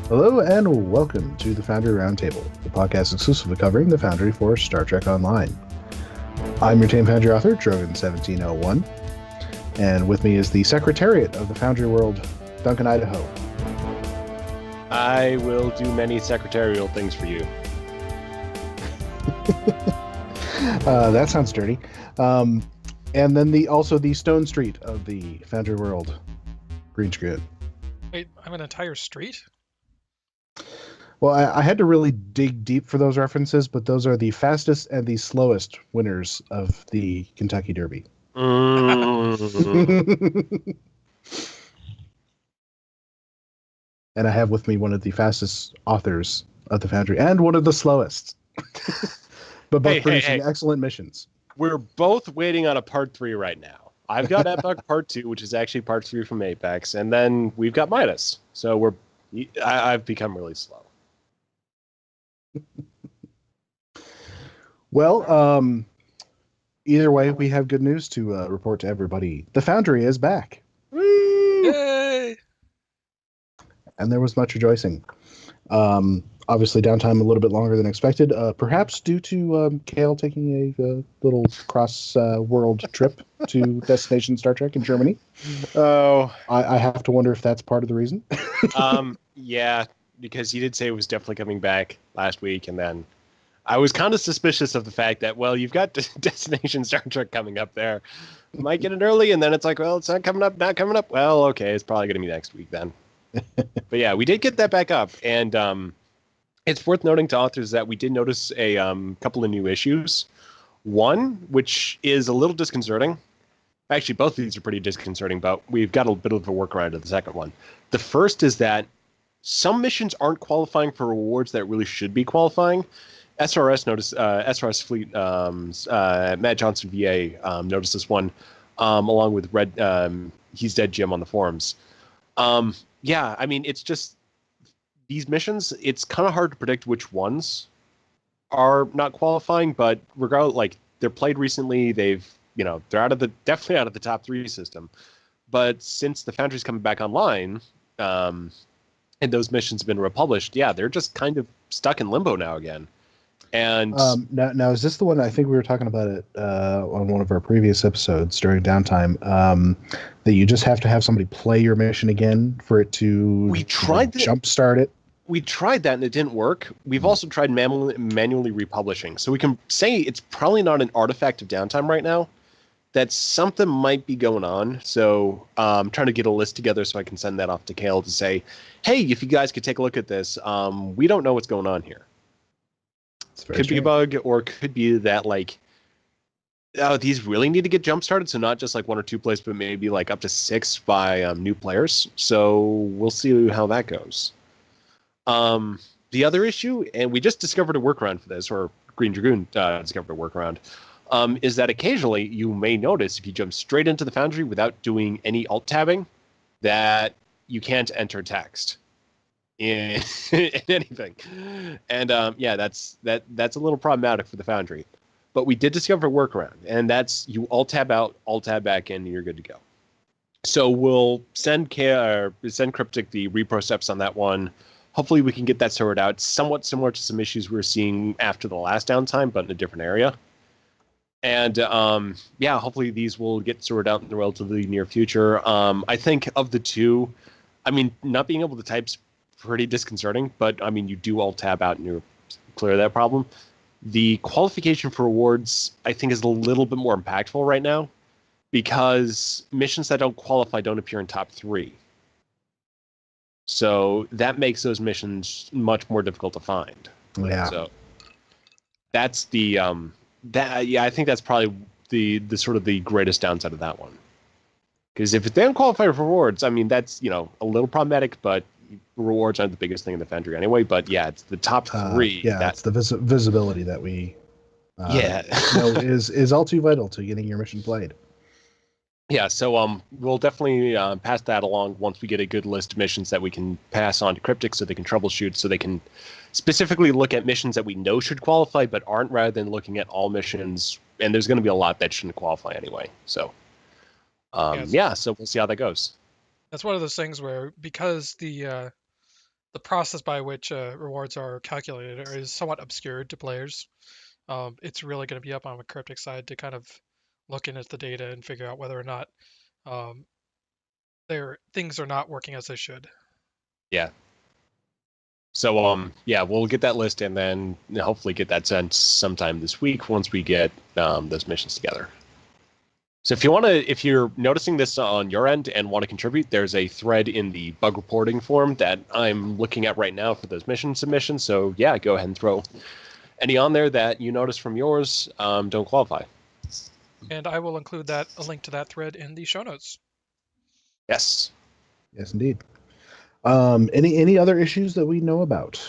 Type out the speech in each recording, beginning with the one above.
Hello and welcome to the Foundry Roundtable, the podcast exclusively covering the Foundry for Star Trek Online. I'm your Tame Foundry author, Dragoon1701, and with me is the Secretariat of the Foundry World, DuncanIdaho. I will do many secretarial things for you. That sounds dirty. And then also the Stone Street of the Foundry World, Greendragoon. Wait, I'm an entire street? Well, I had to really dig deep for those references, but those are the fastest and the slowest winners of the Kentucky Derby. Mm. And I have with me one of the fastest authors of the Foundry and one of the slowest. But both producing excellent missions. We're both waiting on a part 3 right now. I've got Epoch part 2, which is actually part 3 from Apex, and then we've got Midas. So I've become really slow. Well, either way, we have good news to report to everybody. The Foundry is back. Yay! And there was much rejoicing. Obviously, downtime a little bit longer than expected, perhaps due to Kale taking a little cross-world trip to Destination Star Trek in Germany. Oh. I have to wonder if that's part of the reason. Yeah, because he did say it was definitely coming back last week, and then I was kind of suspicious of the fact that, well, you've got Destination Star Trek coming up there. You might get it early, and then it's like, well, it's not coming up. Well, okay, it's probably going to be next week then. But yeah, we did get that back up, and it's worth noting to authors that we did notice a couple of new issues. One, which is a little disconcerting. Actually, both of these are pretty disconcerting, but we've got a bit of a workaround to the second one. The first is that some missions aren't qualifying for rewards that really should be qualifying. SRS Fleet, Matt Johnson VA noticed this one, along with Red He's Dead Jim on the forums. Yeah, I mean, it's just these missions, it's kind of hard to predict which ones are not qualifying, but regardless, like, they're played recently, they're definitely out of the top 3 system. But since the Foundry's coming back online, and those missions have been republished, yeah, they're just kind of stuck in limbo now again. And now is this the one? I think we were talking about it on one of our previous episodes during downtime. That you just have to have somebody play your mission again for it to jumpstart it. We tried that and it didn't work. We've also tried manually republishing, so we can say it's probably not an artifact of downtime right now. That something might be going on. So I'm trying to get a list together so I can send that off to Kale to say, hey, if you guys could take a look at this, we don't know what's going on here. Could be a bug, or could be that, like, these really need to get jump started, so not just like 1 or 2 plays, but maybe like up to 6 by new players. So we'll see how that goes. The other issue, and we just discovered a workaround for this, or Greendragoon discovered a workaround, is that occasionally you may notice if you jump straight into the Foundry without doing any alt tabbing, that you can't enter text in anything. And yeah, that's a little problematic for the Foundry. But we did discover a workaround, and that's you alt tab out, alt tab back in, and you're good to go. So we'll send Cryptic the repro steps on that one. Hopefully we can get that sorted out. It's somewhat similar to some issues we were seeing after the last downtime, but in a different area. And yeah, hopefully these will get sorted out in the relatively near future. I think of the two, I mean, not being able to type's pretty disconcerting, but I mean, you do alt tab out and you clear that problem. The qualification for rewards, I think, is a little bit more impactful right now because missions that don't qualify don't appear in top 3. So that makes those missions much more difficult to find. Yeah. So that's the I think that's probably the sort of the greatest downside of that one. Because if they don't qualify for rewards, I mean, that's, a little problematic, but rewards aren't the biggest thing in the Foundry anyway. But yeah, it's the top 3. It's the visibility that we know is all too vital to getting your mission played. Yeah, so we'll definitely pass that along once we get a good list of missions that we can pass on to Cryptic so they can troubleshoot, so they can specifically look at missions that we know should qualify but aren't, rather than looking at all missions. And there's going to be a lot that shouldn't qualify anyway. So, Yes. yeah, so we'll see how that goes. That's one of those things where, because the the process by which rewards are calculated is somewhat obscured to players. It's really going to be up on the cryptic side to kind of look in at the data and figure out whether or not um, things are not working as they should. Yeah. So yeah, we'll get that list and then hopefully get that sent sometime this week once we get those missions together. So if you're noticing this on your end and want to contribute, there's a thread in the bug reporting form that I'm looking at right now for those mission submissions. So yeah, go ahead and throw any on there that you notice from yours don't qualify. And I will include a link to that thread in the show notes. Yes. Yes, indeed. Any other issues that we know about?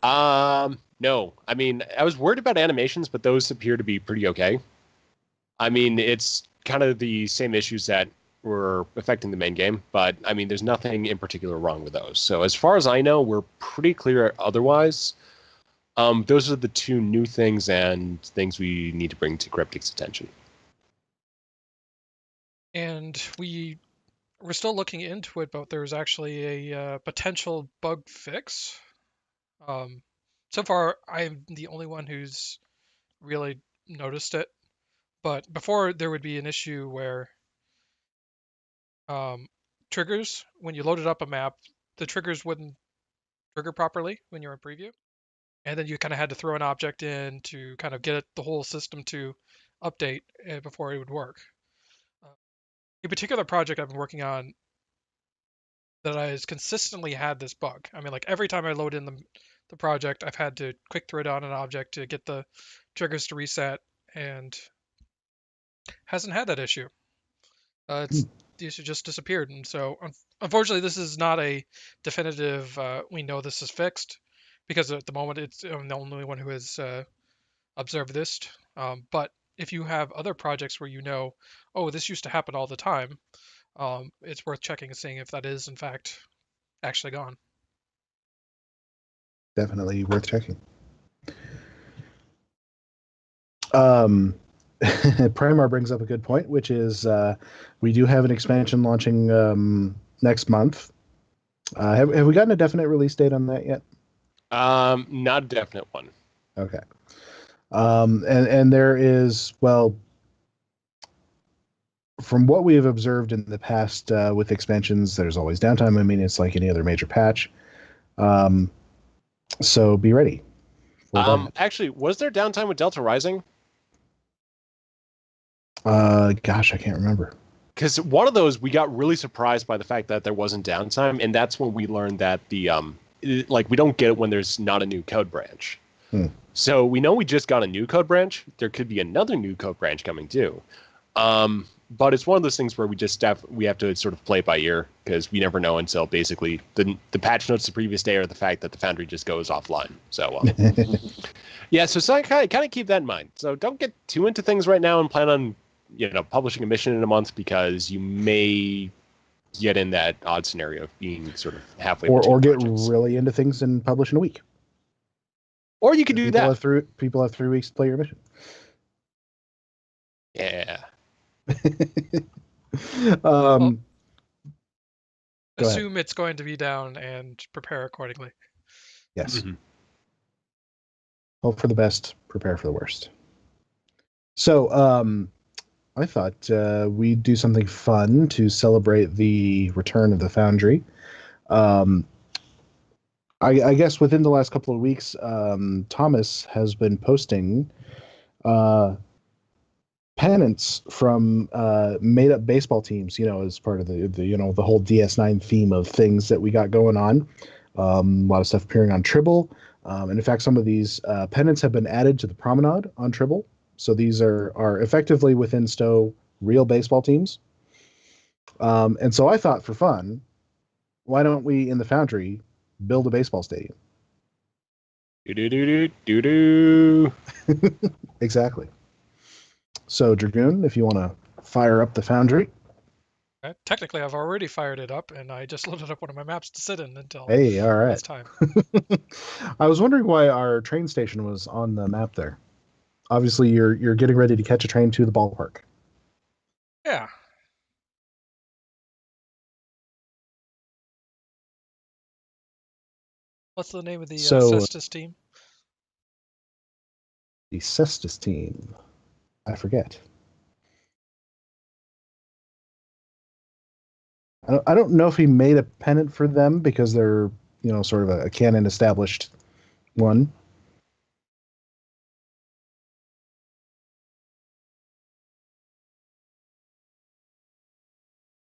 No. I mean, I was worried about animations, but those appear to be pretty okay. I mean, it's kind of the same issues that were affecting the main game, but I mean, there's nothing in particular wrong with those. So as far as I know, we're pretty clear otherwise. Those are the two new things and things we need to bring to Cryptic's attention. And we're still looking into it, but there's actually a potential bug fix. So far, I'm the only one who's really noticed it. But before, there would be an issue where triggers, when you loaded up a map, the triggers wouldn't trigger properly when you're in preview. And then you kind of had to throw an object in to kind of get the whole system to update before it would work. A particular project I've been working on that has consistently had this bug. I mean, like every time I load in the project, I've had to quick throw down an object to get the triggers to reset, and hasn't had that issue. The issue just disappeared, and so unfortunately, this is not a definitive. We know this is fixed, because at the moment I'm the only one who has observed this. But if you have other projects where you know, oh, this used to happen all the time, it's worth checking and seeing if that is in fact actually gone. Definitely worth checking. Primar brings up a good point, which is we do have an expansion launching next month. Have we gotten a definite release date on that yet? Not a definite one. Okay. And there is, well, from what we have observed in the past with expansions, there's always downtime. I mean, it's like any other major patch. So be ready. Actually, was there downtime with Delta Rising? Gosh, I can't remember. Because one of those, we got really surprised by the fact that there wasn't downtime, and that's when we learned that we don't get it when there's not a new code branch. So we know we just got a new code branch. There could be another new code branch coming too. But it's one of those things where we have to sort of play it by ear, because we never know until basically the patch notes the previous day or the fact that the Foundry just goes offline. So yeah, so kind of keep that in mind. So don't get too into things right now and plan on publishing a mission in a month, because you may get in that odd scenario of being sort of halfway or get projects. really into things and publish in a week. Or you could do that. People have 3 weeks to play your mission. Yeah. Assume it's going to be down and prepare accordingly. Yes. Mm-hmm. Hope for the best, prepare for the worst. So, I thought we'd do something fun to celebrate the return of the Foundry. I guess within the last couple of weeks, Thomas has been posting pennants from made-up baseball teams, as part of the whole DS9 theme of things that we got going on. A lot of stuff appearing on Tribble. And in fact, some of these pennants have been added to the promenade on Tribble. So these are effectively within Stowe real baseball teams. And so I thought, for fun, why don't we in the Foundry build a baseball stadium? Do. Exactly. So Dragoon, if you want to fire up the Foundry. Technically, I've already fired it up, and I just loaded up one of my maps to sit in until Hey, all right. this time. I was wondering why our train station was on the map there. Obviously, you're getting ready to catch a train to the ballpark. Yeah. What's the name of the So Cestus team? the Cestus team, I forget. I don't know if he made a pennant for them because they're, sort of a canon established one.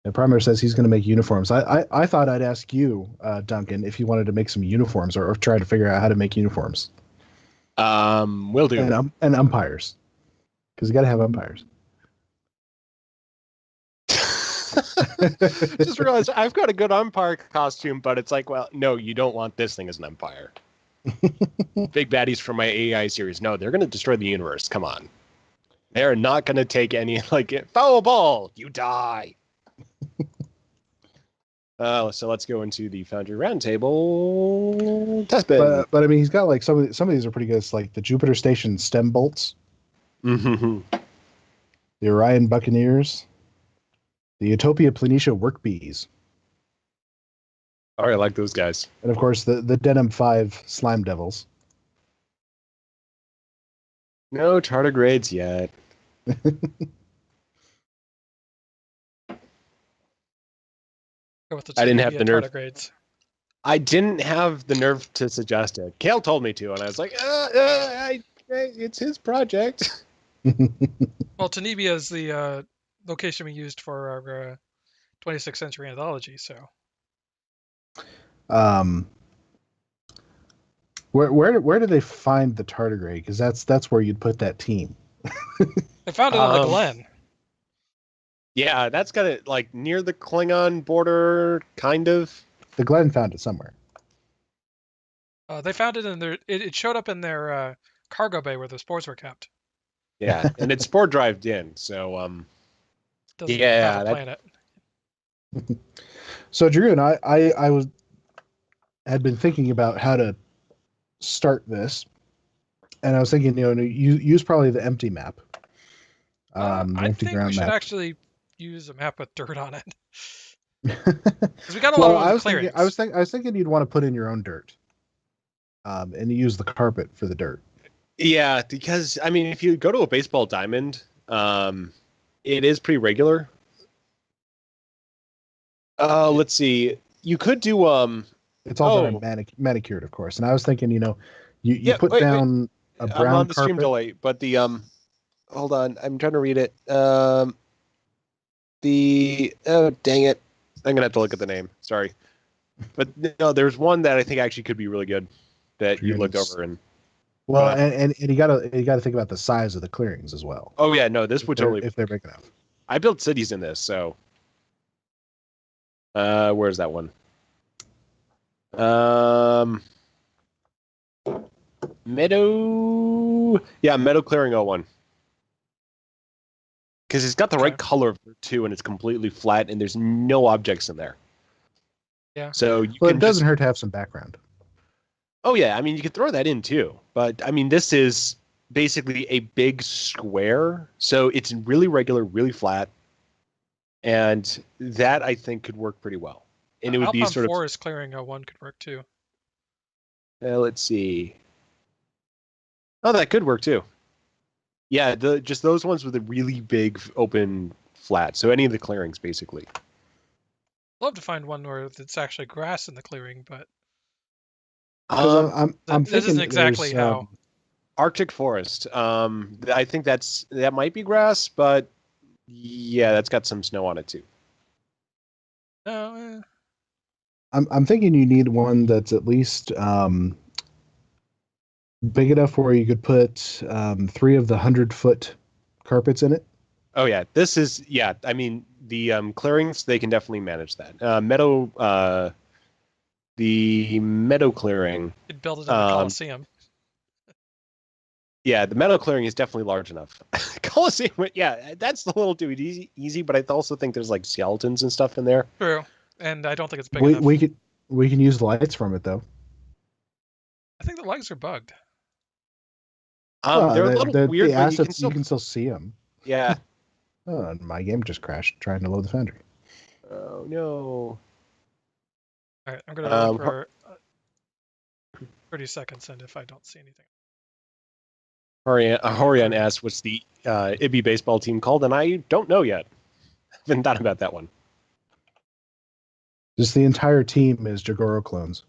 And Primer says he's going to make uniforms. I thought I'd ask you, Duncan, if you wanted to make some uniforms or try to figure out how to make uniforms. Will do. And umpires, because you got to have umpires. Just realized I've got a good umpire costume, but it's like, well, no, you don't want this thing as an umpire. Big baddies from my AI series. No, they're going to destroy the universe. Come on. They're not going to take any, foul ball, you die. So let's go into the Foundry Roundtable test bed. But I mean, he's got like some of these are pretty good. It's like the Jupiter Station stem bolts, Mm-hmm. the Orion Buccaneers, the Utopia Planitia work bees, All right, I like those guys. and of course the Denim 5 slime devils. No tardigrades yet. Go with the I didn't have Tenebia the nerve. tardigrades. I didn't have the nerve to suggest it. Kale told me to, and I was like, it's his project. Well, Tenebia is the location we used for our 26th century anthology, so. Where do they find the tardigrade? Because that's where you'd put that team. They found it on the Glen. Yeah, that's got it like near the Klingon border, kind of. The Glen found it somewhere. They found it in their. It showed up in their cargo bay where the spores were kept. Yeah, and it's spore drived in, so Doesn't yeah, have a planet. So Dragoon, I had been thinking about how to start this, and I was thinking, you use probably the empty map. I empty think ground we should map. actually use a map with dirt on it. Because we got a lot of clearings. I was thinking you'd want to put in your own dirt, and use the carpet for the dirt. yeah, because I mean, if you go to a baseball diamond, it is pretty regular. Let's see. You could do It's all very manicured, of course. And I was thinking, you put down a brown I'm on the carpet. stream delay, but the hold on, I'm trying to read it. Oh dang it, I'm gonna have to look at the name. Sorry, but no, there's one that I think actually could be really good that you looked over and. Well, and you gotta think about the size of the clearings as well. Oh yeah, no, this would totally if they're big enough. I built cities in this, so. Where's that one? Meadow. Yeah, Meadow Clearing 01. Because it's got the right color of it too, and it's completely flat, and there's no objects in there. Yeah. So it doesn't hurt to have some background. Oh yeah, I mean you could throw that in too, but I mean this is basically a big square, so it's really regular, really flat, and that I think could work pretty well. And it would be sort of forest clearing 01 could work too. let's see. Oh, that could work too. Yeah, just those ones with a really big open flat. So any of the clearings, basically. I'd love to find one where it's actually grass in the clearing, but I'm this thinking isn't exactly how. Arctic forest. I think that might be grass, but yeah, that's got some snow on it too. No. I'm thinking you need one that's at least big enough where you could put 3 of the 100-foot carpets in it. Oh yeah, this is I mean the clearings, they can definitely manage that. The meadow clearing. You'd build it in the Coliseum. Yeah, the meadow clearing is definitely large enough. Coliseum, yeah, that's a little too easy, but I also think there's like skeletons and stuff in there. True, and I don't think it's big enough. We can use the lights from it though. I think the lights are bugged. They're a little weird, the but assets, you can still see them. Yeah. Oh, my game just crashed trying to load the Foundry. Oh no. All right, I'm gonna look for. 30 seconds, and if I don't see anything. Haureant asked, what's the IBI baseball team called? And I don't know yet. Haven't thought about that one. Just the entire team is Jagoro clones.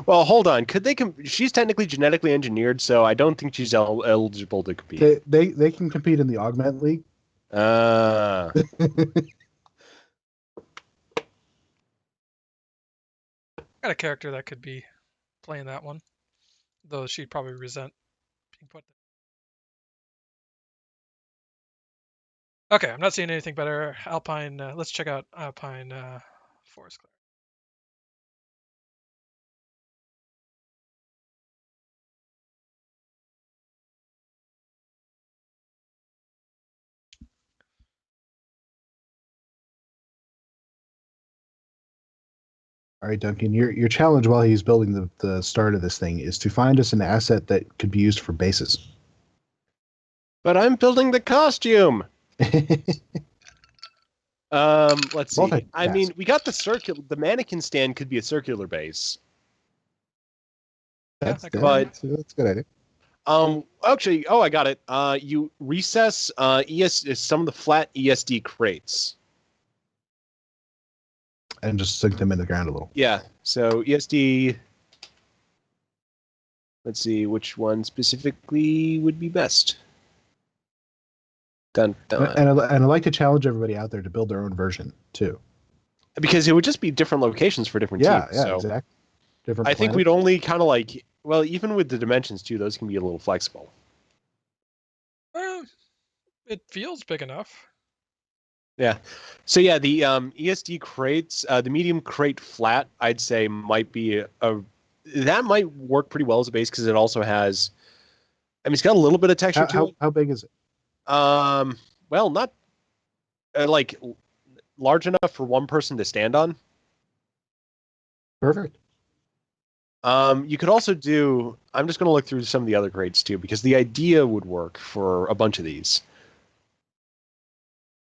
Well, hold on. Could they? She's technically genetically engineered, so I don't think she's eligible to compete. They can compete in the Augment League. Got a character that could be playing that one, though she'd probably resent being put there. Okay, I'm not seeing anything better. Alpine. Let's check out Alpine Forest Clear. All right, Duncan, your challenge while he's building the start of this thing is to find us an asset that could be used for bases. But I'm building the costume. Let's see. Multitask. I mean, we got the mannequin stand could be a circular base. That's I good. could- That's a good idea. Actually, I got it. You recess some of the flat ESD crates. And just sink them in the ground a little. Yeah. So ESD. Let's see which one specifically would be best. Dun, dun. And I'd like to challenge everybody out there to build their own version too. Because it would just be different locations for different Yeah, teams. yeah, So exactly. Different. I think planets. we'd only kind of well, even with the dimensions too, those can be a little flexible. It feels big enough. Yeah. So yeah, the ESD crates, the medium crate flat, I'd say might be that might work pretty well as a base because it also has. I mean, it's got a little bit of texture to it. How big is it? Well, not like large enough for one person to stand on. Perfect. You could also do. I'm just going to look through some of the other crates too because the idea would work for a bunch of these.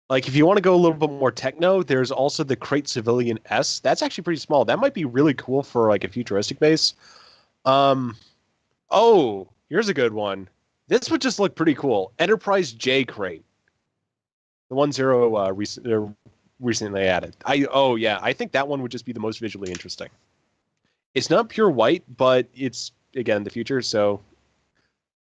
Like if you want to go a little bit more techno, there's also the Crate Civilian S. That's actually pretty small. That might be really cool for like a futuristic base. Oh, here's a good one. This would just look pretty cool. Enterprise J Crate. The 1.0 recently added. I think that one would just be the most visually interesting. It's not pure white, but it's again the future, so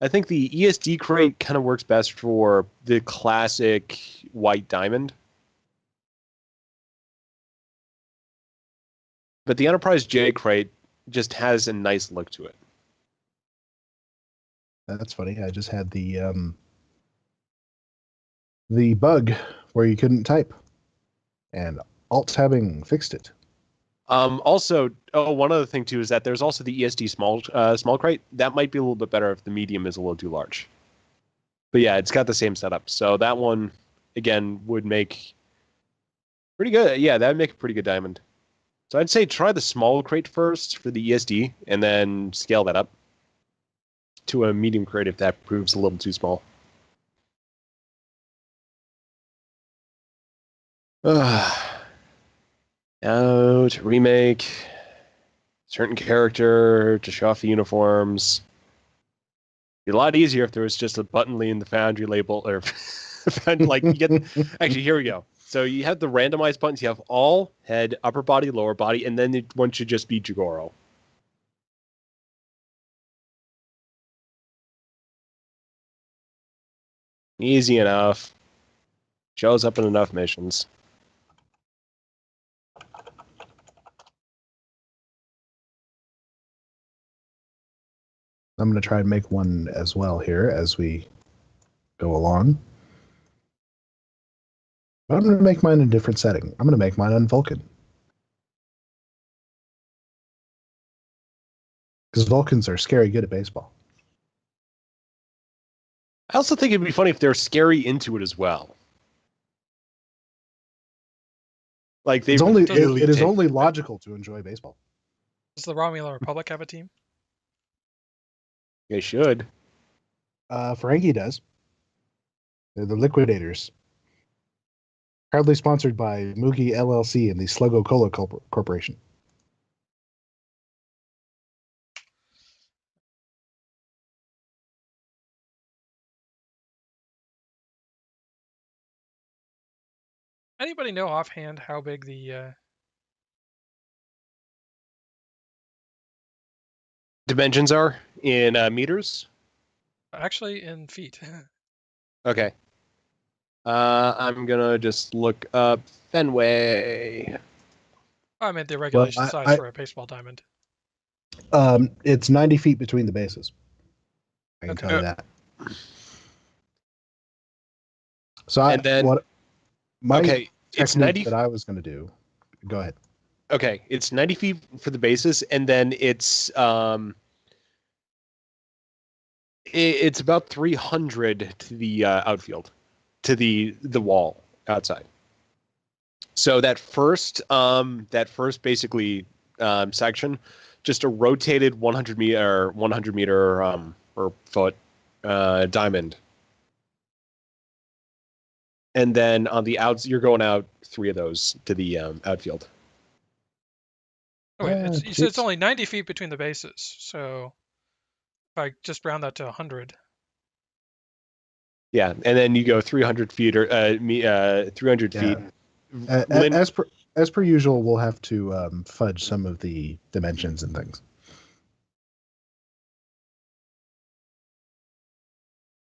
I think the ESD crate kind of works best for the classic white diamond. But the Enterprise J crate just has a nice look to it. That's funny. I just had the bug where you couldn't type, and alt-tabbing fixed it. Also, one other thing too is that there's also the ESD small crate. That might be a little bit better if the medium is a little too large. But yeah, it's got the same setup. So that one, again, would make pretty good. Yeah, that would make a pretty good diamond. So I'd say try the small crate first for the ESD, and then scale that up to a medium crate if that proves a little too small. Now to remake certain character to show off the uniforms. It'd be a lot easier if there was just a button in the Foundry label or like you get. Actually, here we go. So you have the randomized buttons. You have all, head, upper body, lower body, and then one should just be Jagoro. Easy enough. Shows up in enough missions. I'm going to try and make one as well here as we go along. But I'm going to make mine in a different setting. I'm going to make mine on Vulcan. Because Vulcans are scary good at baseball. I also think it'd be funny if they're scary into it as well. Like they It really is take- only logical to enjoy baseball. Does the Romulan Republic have a team? They should. Ferengi does. They're the Liquidators. Proudly sponsored by Mugi LLC and the Sluggo Cola Corporation. Anybody know offhand how big the Dimensions are in meters. actually in feet? Okay. I'm gonna just look up Fenway. I meant the Well, regulation size for a baseball diamond. it's 90 feet between the bases. I can Okay. tell you that. So And then, my okay, it's technique 90. that I was going to do. Go ahead. Okay, it's 90 feet for the bases, and then it's it's about 300 to the outfield, to the wall outside. So that first basically section, just a rotated 100 meter or foot diamond, and then on the outs you're going out 3 of those to the outfield. Oh, wait, you said it's Jeez. only 90 feet between the bases, so if I just round that to 100. Yeah, and then you go 300 feet or 300 Yeah. feet. As per usual, we'll have to fudge some of the dimensions and things.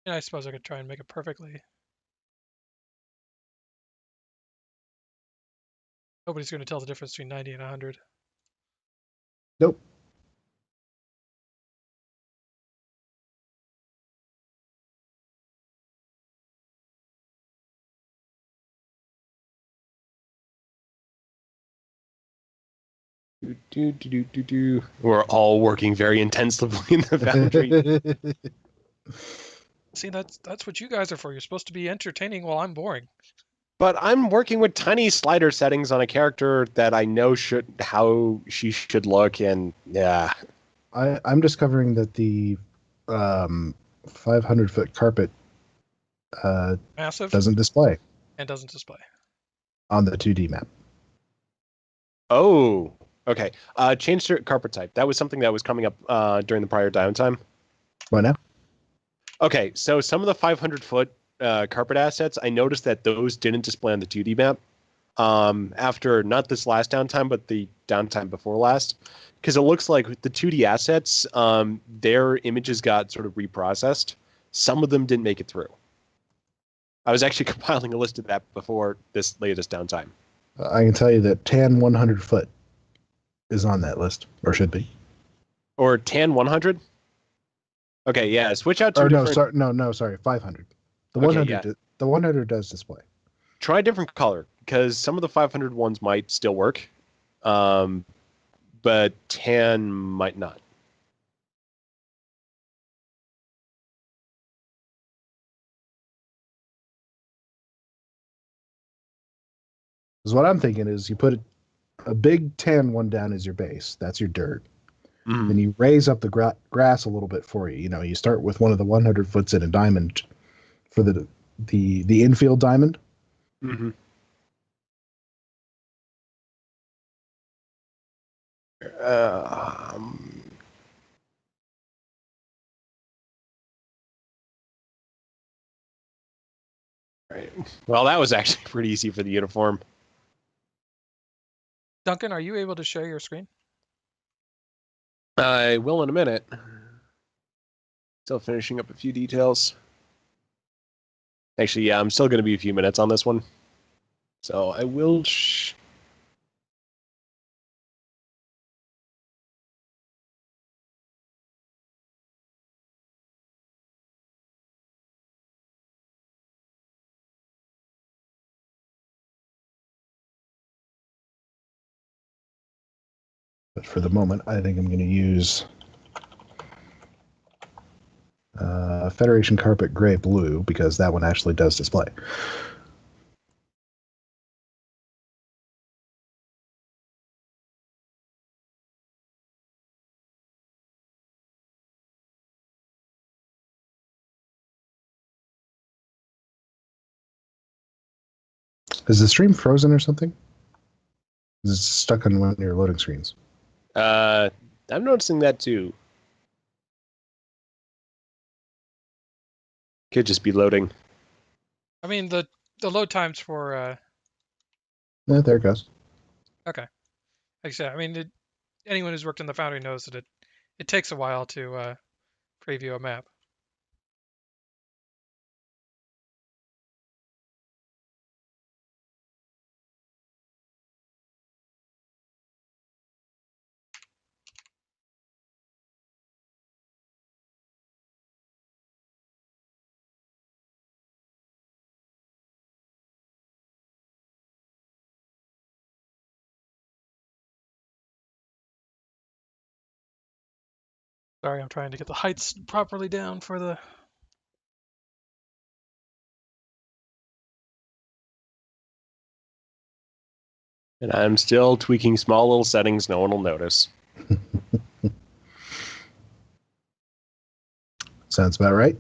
Yeah, I suppose I could try and make it perfectly. Nobody's going to tell the difference between 90 and 100. Nope. We're all working very intensively in the foundry. See, that's what you guys are for. You're supposed to be entertaining while I'm boring. But I'm working with tiny slider settings on a character that I know how she should look, and yeah. I'm discovering that the 500-foot carpet Massive doesn't display and doesn't display. on the 2D map. Oh, okay. Change to carpet type. That was something that was coming up during the prior downtime. What now? Okay, so some of the 500-foot carpet assets, I noticed that those didn't display on the 2D map after not this last downtime, but the downtime before last. Because it looks like the 2D assets, their images got sort of reprocessed. Some of them didn't make it through. I was actually compiling a list of that before this latest downtime. I can tell you that tan 100 foot is on that list, or should be. Or tan 100? Okay, yeah, switch out to Or different... sorry, 500. The Okay, 100 yeah. the 100 does display. Try a different color, because some of the 500 ones might still work, but tan might not. Because what I'm thinking is you put a big tan one down as your base. That's your dirt. Mm. Then you raise up the grass a little bit for you. You know, you start with one of the 100 foots in a diamond for the infield diamond. Mm-hmm. Right. Well, that was actually pretty easy for the uniform. Duncan, are you able to share your screen? I will in a minute. Still finishing up a few details. Actually, yeah, I'm still going to be a few minutes on this one. So I will... But for the moment, I think I'm going to use Federation Carpet Gray Blue because that one actually does display. Is the stream frozen or something? Is it stuck on one of your loading screens? I'm noticing that too. Could just be loading. I mean, the load times for Yeah, there it goes. Okay. Like I said, I mean, anyone who's worked in the Foundry knows that it takes a while to preview a map. Sorry, I'm trying to get the heights properly down for the. And I'm still tweaking small little settings no one will notice. Sounds about right.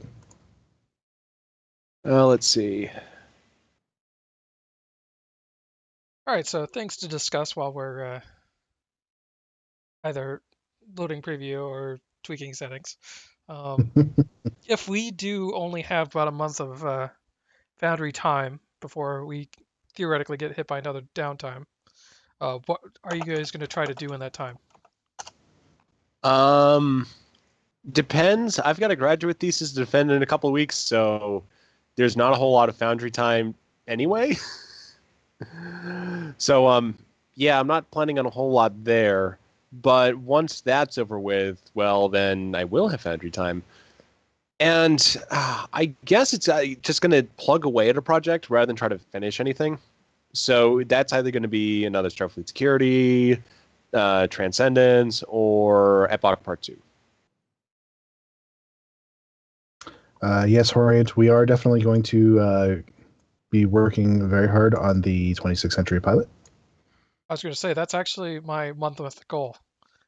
Let's see. All right, so things to discuss while we're either loading preview or tweaking settings. If we do only have about a month of Foundry time before we theoretically get hit by another downtime, what are you guys going to try to do in that time? Depends. I've got a graduate thesis to defend in a couple of weeks, so there's not a whole lot of Foundry time anyway. So, yeah, I'm not planning on a whole lot there. But once that's over with, well, then I will have Foundry time. And I guess it's just going to plug away at a project rather than try to finish anything. So that's either going to be another Starfleet Security, Transcendence, or Epoch Part 2. Yes, Haureant, we are definitely going to be working very hard on the 26th Century Pilot. I was going to say that's actually my month goal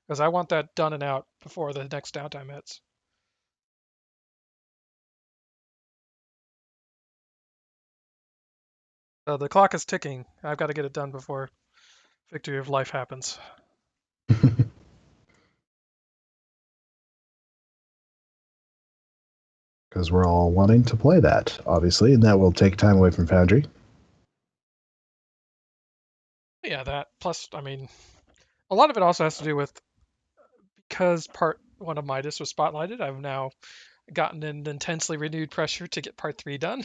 because I want that done and out before the next downtime hits. The clock is ticking. I've got to get it done before Victory of Life happens. Because we're all wanting to play that, obviously, and that will take time away from Foundry. Yeah, that. Plus, I mean, a lot of it also has to do with because part one of Midas was spotlighted, I've now gotten an intensely renewed pressure to get part 3 done.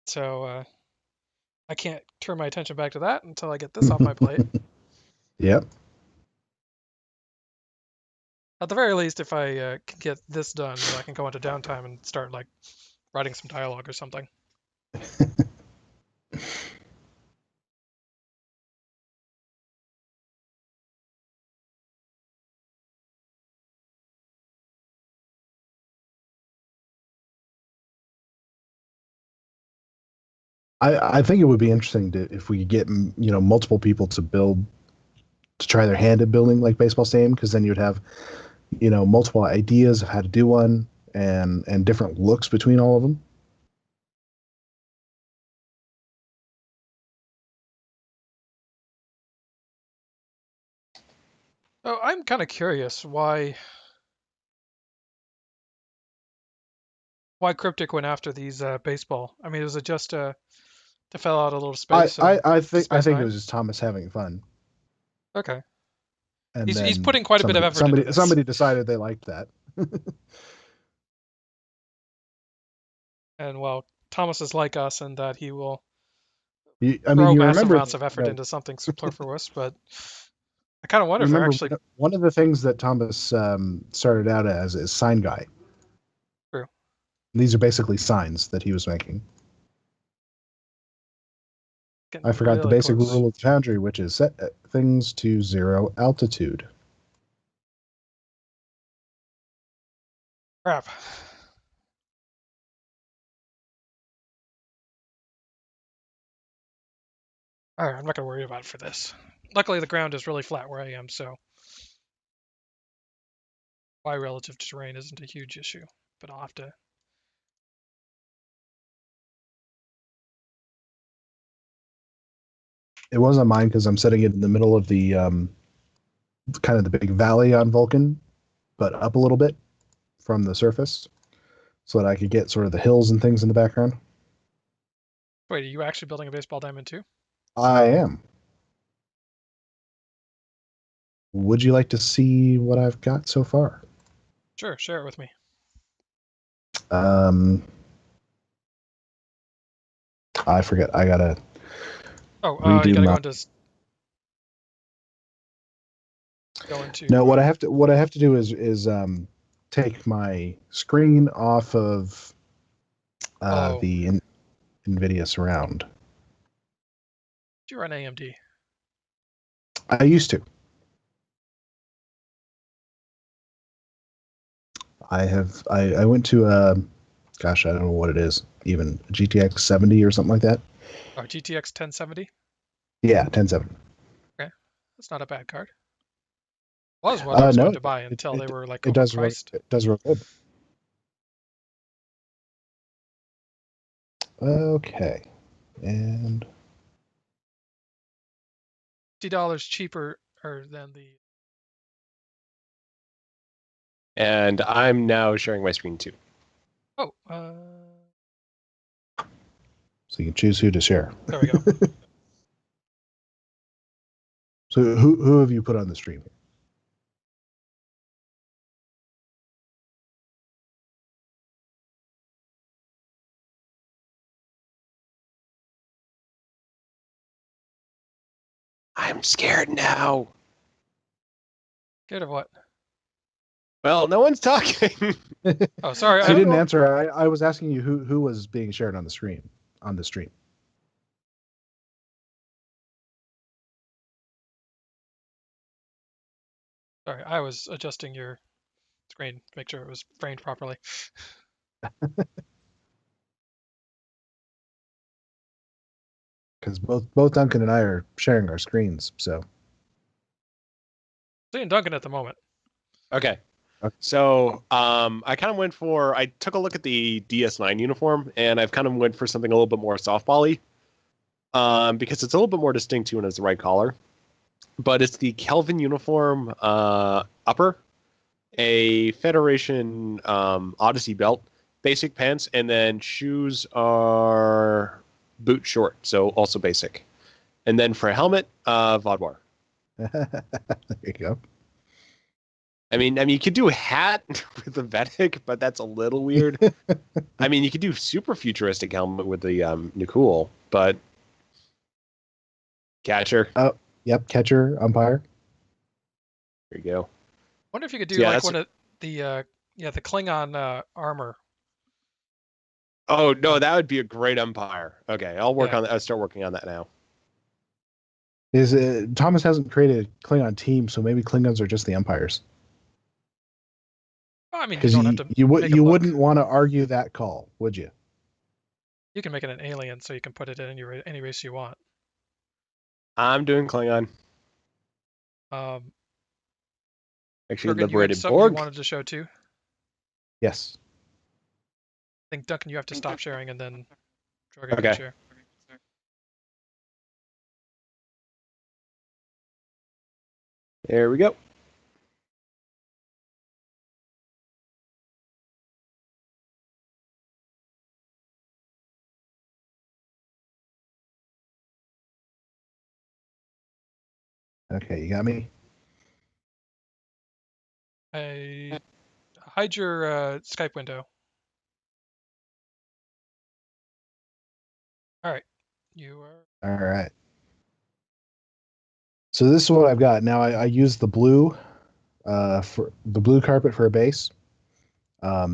So I can't turn my attention back to that until I get this off my plate. Yep. At the very least, if I can get this done, then I can go into downtime and start like writing some dialogue or something. I think it would be interesting if we could get multiple people to try their hand at building like baseball stadium, because then you'd have multiple ideas of how to do one and different looks between all of them. Oh, I'm kind of curious why Cryptic went after these baseball. I mean, was it just to fill out a little space? I think Space it Nine? was just Thomas having fun, Okay. and He's then putting quite a bit of effort into this. Somebody decided they liked that. And well, Thomas is like us in that he will You throw massive remember amounts of effort into something superfluous, but I kind of wonder if they're remember actually one of the things that Thomas started out as is sign guy. true. These are basically signs that he was making. Getting I forgot the really basic close. rule of the Foundry, which is set things to 0 altitude. Crap. All right, I'm not gonna worry about it for this. Luckily, the ground is really flat where I am, so Y relative to terrain isn't a huge issue. But I'll have to. It wasn't mine because I'm setting it in the middle of the kind of the big valley on Vulcan, but up a little bit from the surface, so that I could get sort of the hills and things in the background. Wait, are you actually building a baseball diamond too? I am. Would you like to see what I've got so far? Sure, share it with me. I forget. I gotta Oh, you redo gotta my. go into. No, what I have to do is take my screen off of the NVIDIA Surround. Do you run AMD? I used to. I went to gosh, I don't know what it is, even a GTX 70 or something like that. Oh, GTX 1070. Yeah, 1070. Okay, that's not a bad card. Was what I was No, going to buy until they were like it does work. overpriced. It does work good. Okay, and $50 cheaper than the. And I'm now sharing my screen too. Oh, so you can choose who to share. there we go. So who have you put on the stream? I'm scared now. Scared of what? Well, no one's talking. Oh, sorry. I didn't answer. I was asking you who was being shared on the stream. Sorry, I was adjusting your screen to make sure it was framed properly. Because both Duncan and I are sharing our screens. So Seeing Duncan at the moment. Okay. So I kind of went for, I took a look at the DS9 uniform, and I've kind of went for something a little bit more softball-y, because it's a little bit more distinct too and has the right collar. But it's the Kelvin uniform upper, a Federation Odyssey belt, basic pants, and then shoes are boot short, so also basic. And then for a helmet, Vodwar. there you go. I mean, you could do a hat with the Vedic, but that's a little weird. I mean, you could do super futuristic helmet with the Nikul, but catcher. Oh, yep, catcher, umpire. There you go. Wonder if you could do So, yeah, like one of the Klingon armor. Oh no, that would be a great umpire. Okay, I'll work Yeah. on that. I'll start working on that now. Is Thomas hasn't created a Klingon team, so maybe Klingons are just the umpires. Well, I mean, you Because don't have to. you wouldn't want to argue that call, would you? You can make it an alien, so you can put it in any race you want. I'm doing Klingon. Actually, Dragoon, you had liberated something Borg. you wanted to show too. Yes. I think Duncan, you have to stop sharing and then Dragoon can Okay. share. There we go. Okay, you got me. Hide your Skype window. All right, you are. All right. So this is what I've got now. I use the blue for the blue carpet for a base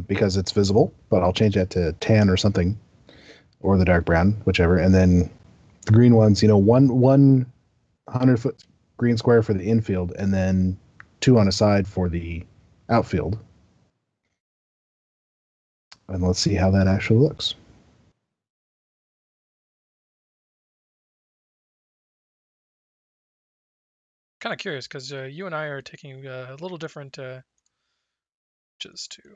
because it's visible, but I'll change that to tan or something, or the dark brown, whichever. And then the green ones, one 100-foot green square for the infield, and then 2 on a side for the outfield. And let's see how that actually looks. Kind of curious because you and I are taking a little different approaches too.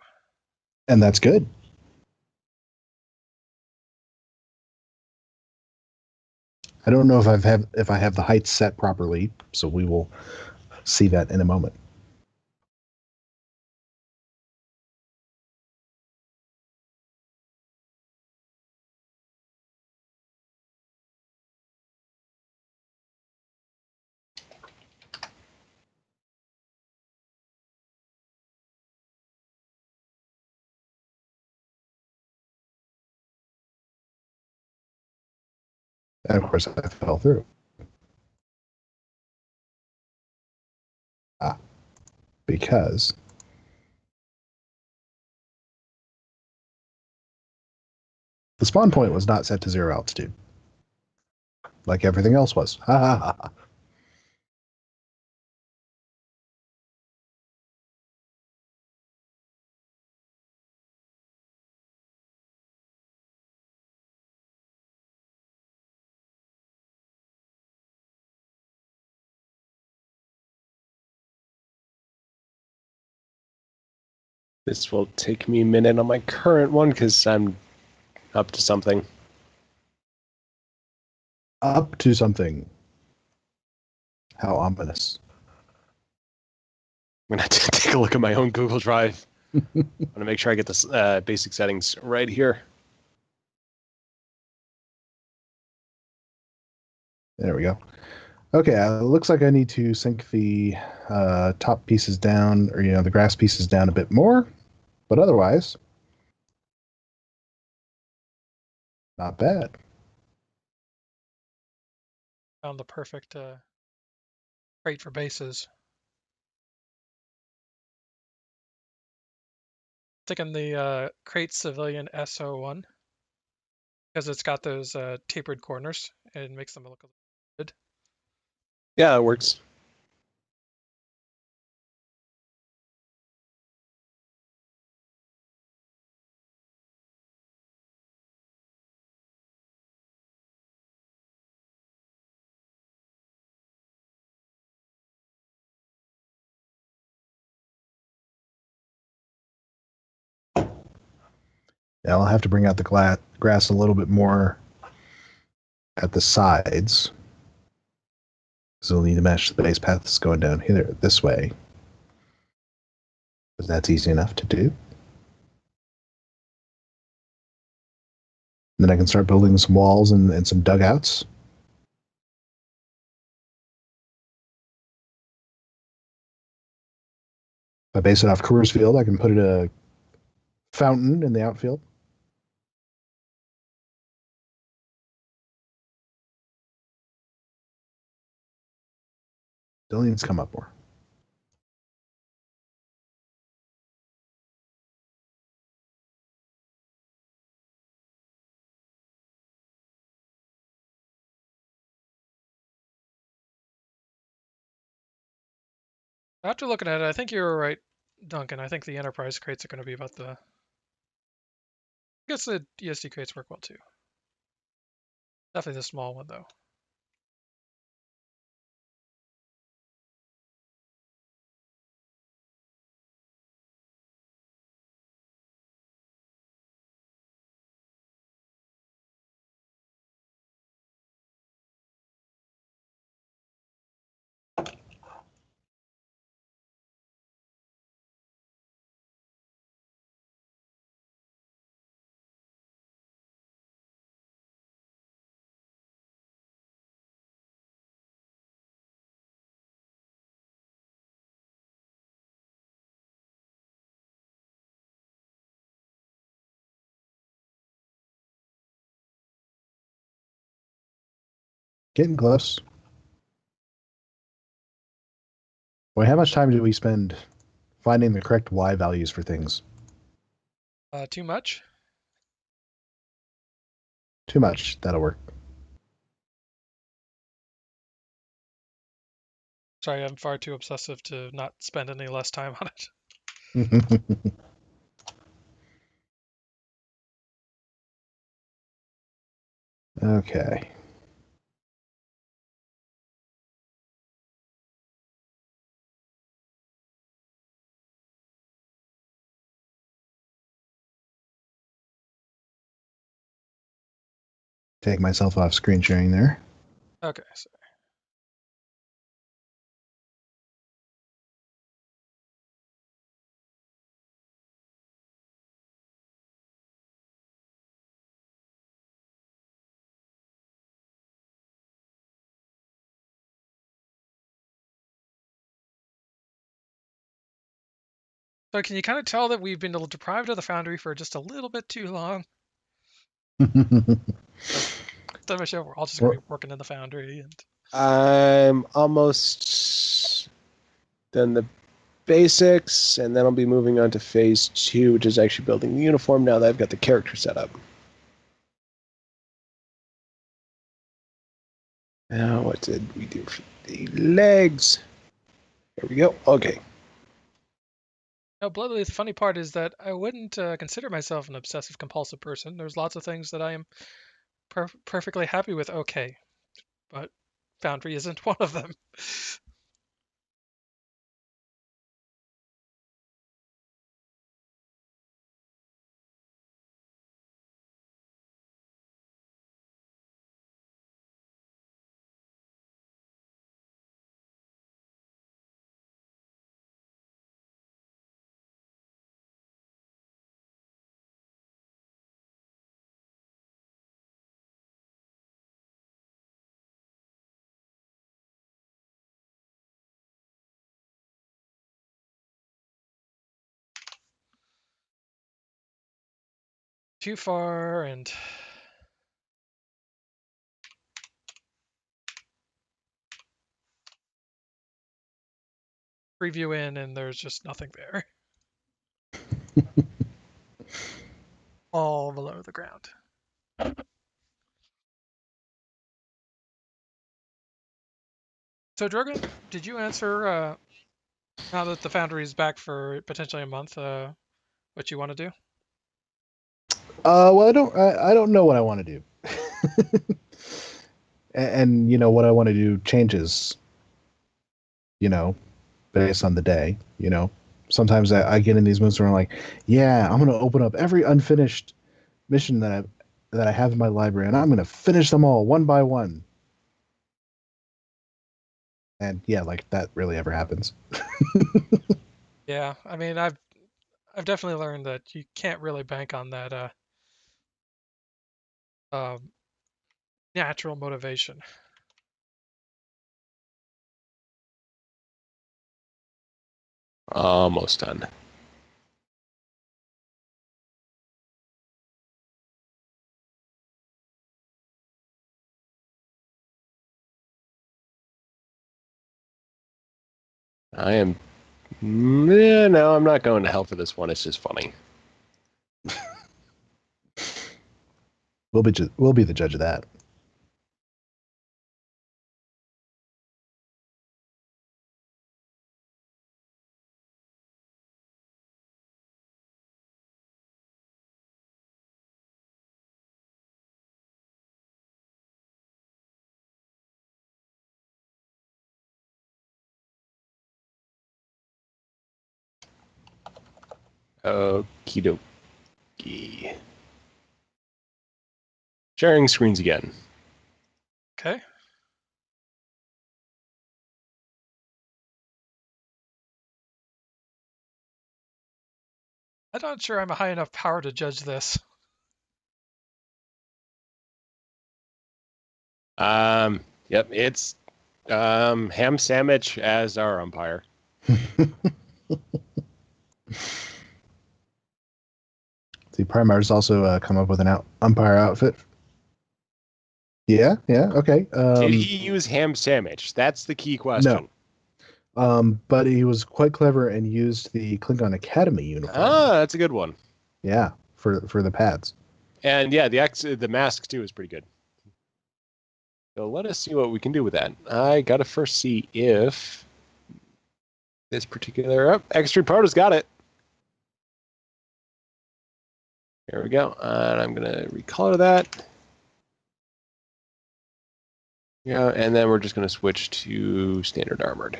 And that's good. I don't know if I have the height set properly, so we will see that in a moment. And of course, I fell through. Because the spawn point was not set to 0 altitude, like everything else was. Ha ha ha ha. This will take me a minute on my current one because I'm up to something. Up to something. How ominous. I'm gonna have to take a look at my own Google Drive. I'm gonna make sure I get the basic settings right here. There we go. Okay, looks like I need to sink the top pieces down, or the grass pieces down a bit more, but otherwise, not bad. Found the perfect crate for bases. Taking the crate civilian SO1 because it's got those tapered corners and makes them look good. Yeah, it works. Yeah, I'll have to bring out the grass a little bit more at the sides. So we'll need to match the base path that's going down here this way. Because that's easy enough to do. Then I can start building some walls and some dugouts. If I base it off Coors Field, I can put a fountain in the outfield. Still needs to come up more. After looking at it, I think you were right, Duncan. I think the enterprise crates are going to be about the. I guess the ESD crates work well too. Definitely the small one though. Getting close. Boy, how much time do we spend finding the correct Y values for things? Too much? Too much. That'll work. Sorry, I'm far too obsessive to not spend any less time on it. Okay. Take myself off screen sharing there. Okay, so can you kind of tell that we've been deprived of the Foundry for just a little bit too long? time I show, we're all just going to be working in the foundry. And I'm almost done the basics, and then I'll be moving on to phase 2, which is actually building the uniform now that I've got the character set up. Now, what did we do for the legs? There we go. Okay. no, Bloodley, the funny part is that I wouldn't consider myself an obsessive compulsive person. There's lots of things that I am perfectly happy with. Okay, but foundry isn't one of them. Too far and preview in, and there's just nothing there. All below the ground. So, Dragoon, did you answer, now that the foundry is back for potentially a month, what you want to do? Well, I don't know what I want to do. And what I want to do changes, based on the day, Sometimes I get in these moods where I'm like, yeah, I'm going to open up every unfinished mission that I have in my library, and I'm going to finish them all one by one. And yeah, like that really ever happens. Yeah, I mean, I've definitely learned that you can't really bank on that natural motivation. Almost done. I am... No, I'm not going to hell for this one. It's just funny. We'll be the judge of that. Okie dokie. Sharing screens again. Okay. I'm not sure I'm a high enough power to judge this. Yep, it's ham sandwich as our umpire. See, Primar's also come up with an umpire outfit. Yeah, okay. Did he use ham sandwich? That's the key question. No. But he was quite clever and used the Klingon Academy uniform. Ah, that's a good one. Yeah, for the pads. And yeah, the mask too is pretty good. So let us see what we can do with that. I gotta first see if this particular Extreme Proto's got it. Here we go. And I'm gonna recolor that. Yeah, and then we're just gonna switch to standard armored.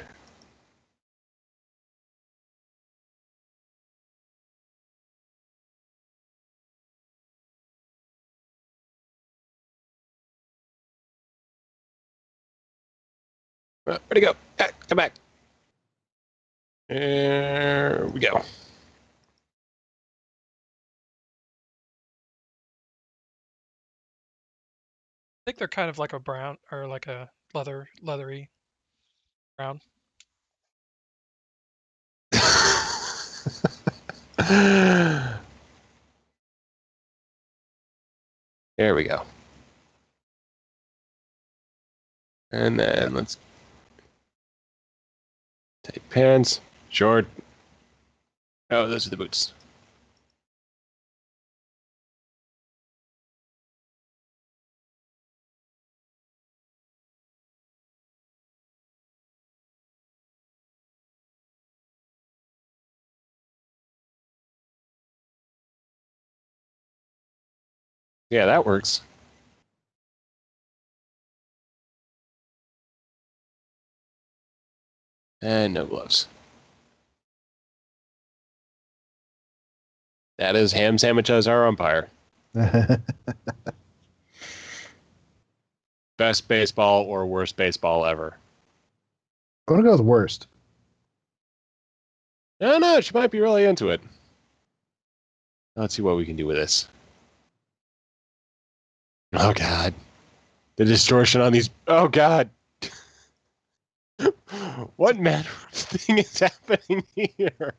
Where'd he go? Come back. There we go. I think they're kind of like a brown or like a leathery brown. There we go. And then let's take pants, short. Oh, those are the boots. Yeah, that works. And no gloves. That is ham sandwich as our umpire. Best baseball or worst baseball ever. I'm gonna go with worst. No, she might be really into it. Let's see what we can do with this. Oh god. The distortion on these. Oh god. What manner of thing is happening here?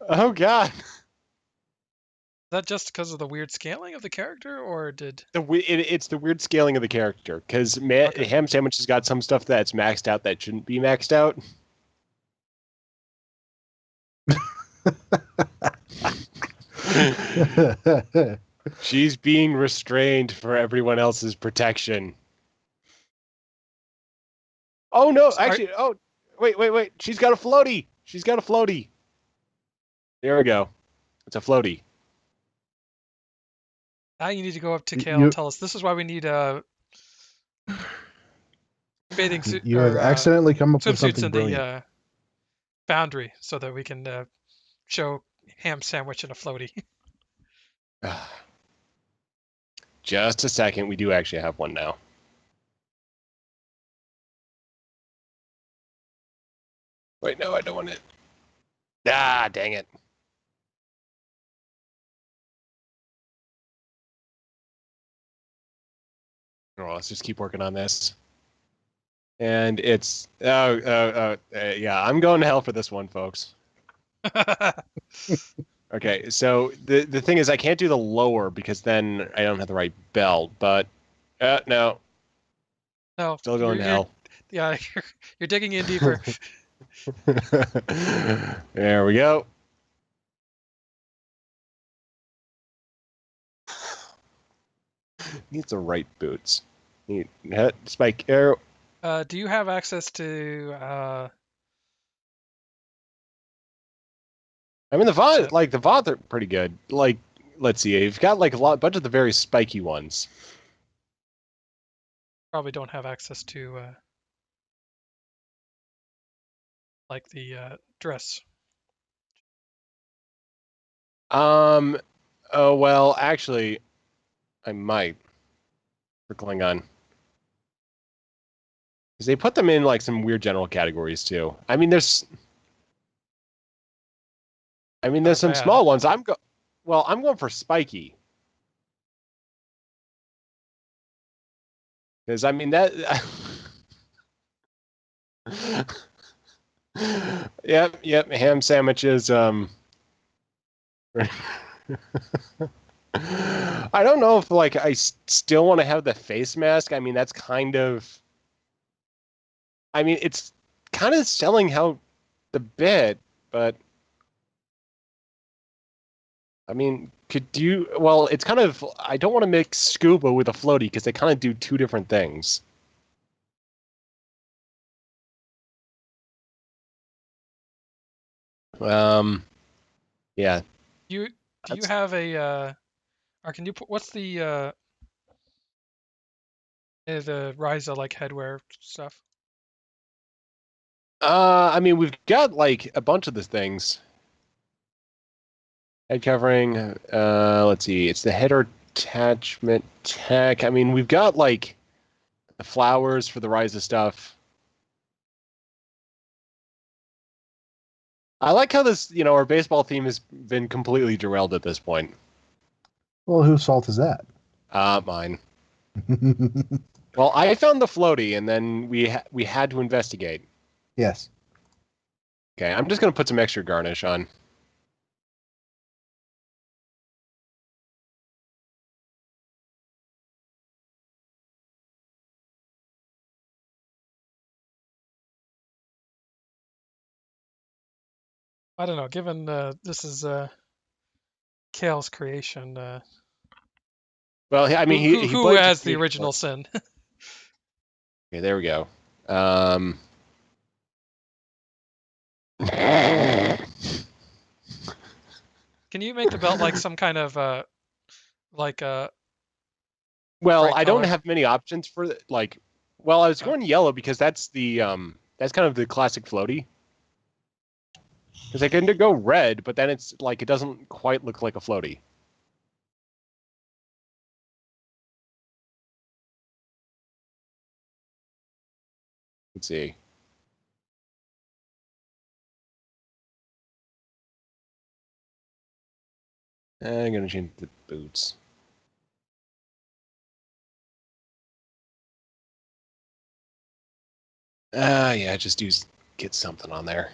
Oh god. Is that just because of the weird scaling of the character, or did It's the weird scaling of the character, because Okay. Ham Sandwich has got some stuff that's maxed out that shouldn't be maxed out. She's being restrained for everyone else's protection. Oh no, actually, wait. She's got a floaty. She's got a floaty. There we go. It's a floaty. now you need to go up to Kale and tell us this is why we need bathing suit You have or accidentally come up with swimsuits something in brilliant. the Foundry so that we can show ham sandwich in a floaty. Just a second. We do actually have one now. Wait, no, I don't want it. Ah, dang it. Well, let's just keep working on this. And it's yeah, I'm going to hell for this one, folks. Okay, so the thing is, I can't do the lower because then I don't have the right belt. But no, No, still going to hell. Yeah, you're digging in deeper. There we go. Needs the right boots. Need spike arrow. Do you have access to I mean, the VOD are pretty good. Like, let's see, you've got like a bunch of the very spiky ones. probably don't have access to like the dress. Oh well, actually, I might for Klingon. Because they put them in like some weird general categories too. I mean, there's some bad. small ones. I'm going for spiky. Because I mean that. Yep. Ham sandwiches. I don't know if like I still want to have the face mask. I mean, that's kind of. I mean, it's kind of selling how the bit, but I mean, could you? Well, it's kind of. I don't want to mix scuba with a floaty because they kind of do two different things. Yeah. Do you have a or can you put what's the Ryza like headwear stuff? I mean, we've got like a bunch of these things. Head covering. Let's see. It's the header attachment tech. I mean, we've got like the flowers for the Ryza stuff. I like how this, our baseball theme has been completely derailed at this point. Well, whose fault is that? Mine. Well, I found the floaty, and then we had to investigate. Yes. Okay, I'm just gonna put some extra garnish on. I don't know. Given this is Kale's creation, Well, I mean, he who blamed has me the for original it. sin? Okay, there we go. Can you make the belt like some kind of like Well, bright I don't color? have many options for like. Well, I was going yellow because that's the that's kind of the classic floaty. Because I can go red, but then it's like it doesn't quite look like a floaty. Let's see. I'm gonna change the boots. Yeah, just get something on there.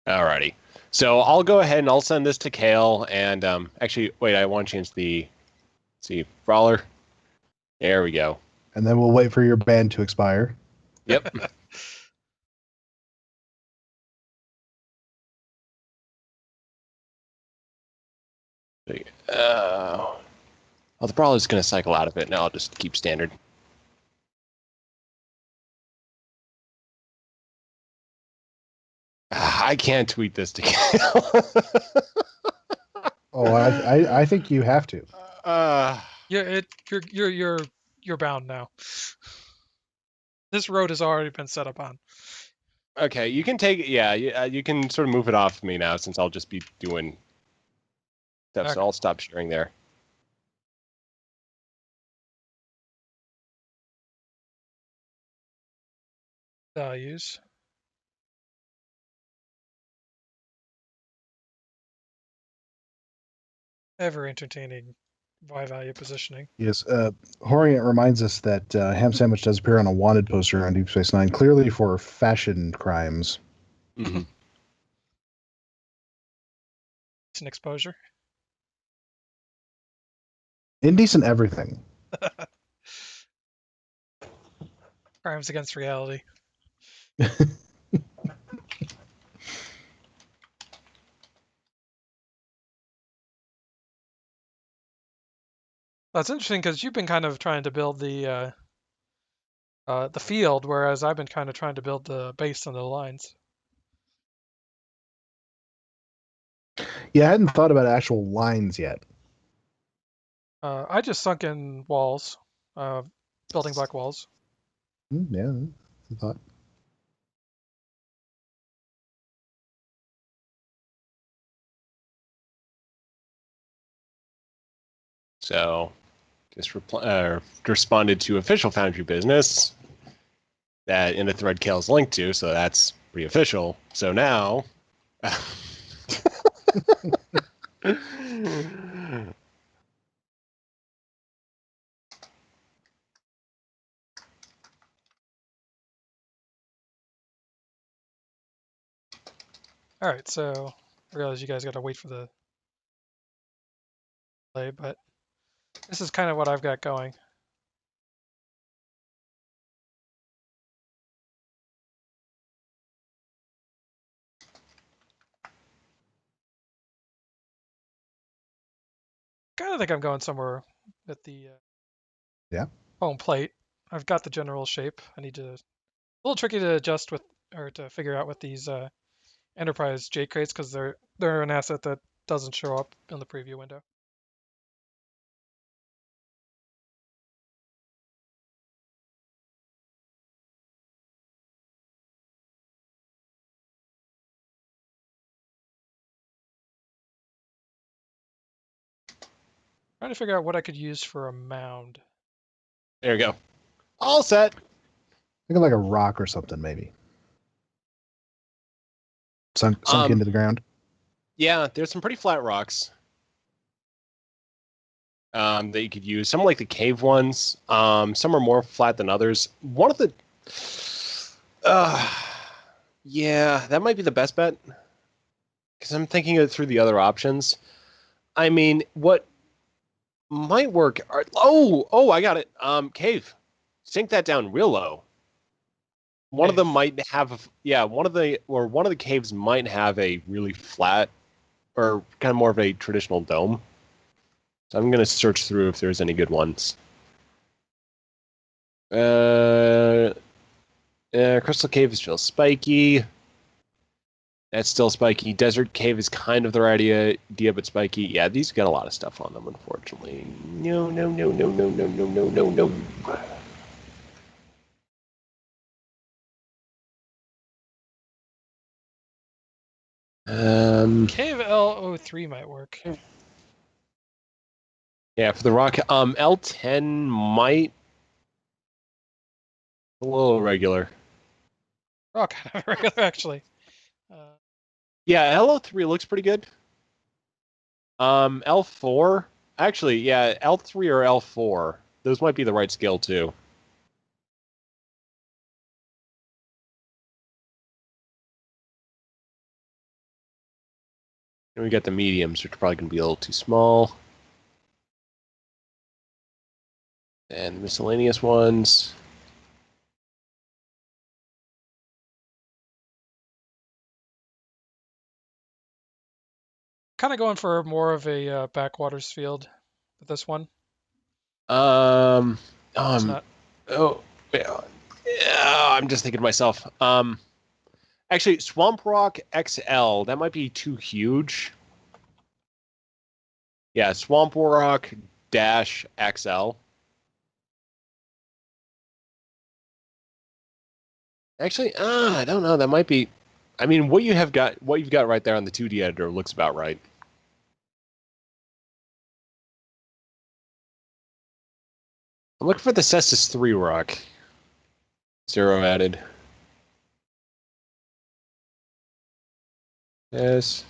Alrighty. So I'll go ahead and I'll send this to Kale. And actually, wait, I want to change the. Let's see, brawler. There we go. And then we'll wait for your ban to expire. Yep. Well, the brawler's going to cycle out of it. Now I'll just keep standard. I can't tweet this to Kale. Oh, I think you have to. Yeah, you're bound now. This road has already been set up on. Okay, you can take it. Yeah, you can sort of move it off me now since I'll just be doing stuff. Okay. So I'll stop sharing there. Values. Ever entertaining Y-value positioning. Yes, Haureant reminds us that ham sandwich does appear on a wanted poster on Deep Space Nine, clearly for fashion crimes. Mm-hmm. It's an exposure. Indecent everything. Crimes against reality. That's interesting because you've been kind of trying to build the field, whereas I've been kind of trying to build the base and the lines. Yeah, I hadn't thought about actual lines yet. I just sunk in walls, building black walls. Yeah, that's a thought. So just responded to official Foundry business that in the thread Kale's linked to, so that's pretty official. So now. All right, so I realize you guys got to wait for the play, but this is kind of what I've got going. Kind of think I'm going somewhere at the home plate. I've got the general shape. I need to. A little tricky to adjust with or to figure out with these Enterprise J crates because they're an asset that doesn't show up in the preview window. Trying to figure out what I could use for a mound. There we go. All set. Think of like a rock or something, maybe. Sunk into the ground. Yeah, there's some pretty flat rocks that you could use. Some are like the cave ones. Some are more flat than others. One of the... yeah, that might be the best bet. Because I'm thinking it through the other options. I mean, what might work... I got it. Cave. Sink that down real low. One of them Cave. might have, one of the caves might have a really flat or kind of more of a traditional dome. So I'm going to search through if there's any good ones. Crystal Cave is still spiky. That's still spiky. Desert Cave is kind of the right idea, but spiky. Yeah, these got a lot of stuff on them, unfortunately. No. Cave L03 might work. Yeah, for the rock, L10 might a little irregular. Oh, kind of regular actually. Yeah, L03 looks pretty good. L4, actually, yeah, L3 or L4. Those might be the right scale too. And we got the mediums, which are probably going to be a little too small. And miscellaneous ones. Kind of going for more of a backwaters field with this one. It's not. Oh, yeah, I'm just thinking to myself. Actually, Swamp Rock XL, that might be too huge. Yeah, Swamp Rock dash XL. Actually, I don't know. That might be. I mean, what you've got right there on the 2D editor looks about right. I'm looking for the Cestus 3 rock. 0 added. Yes.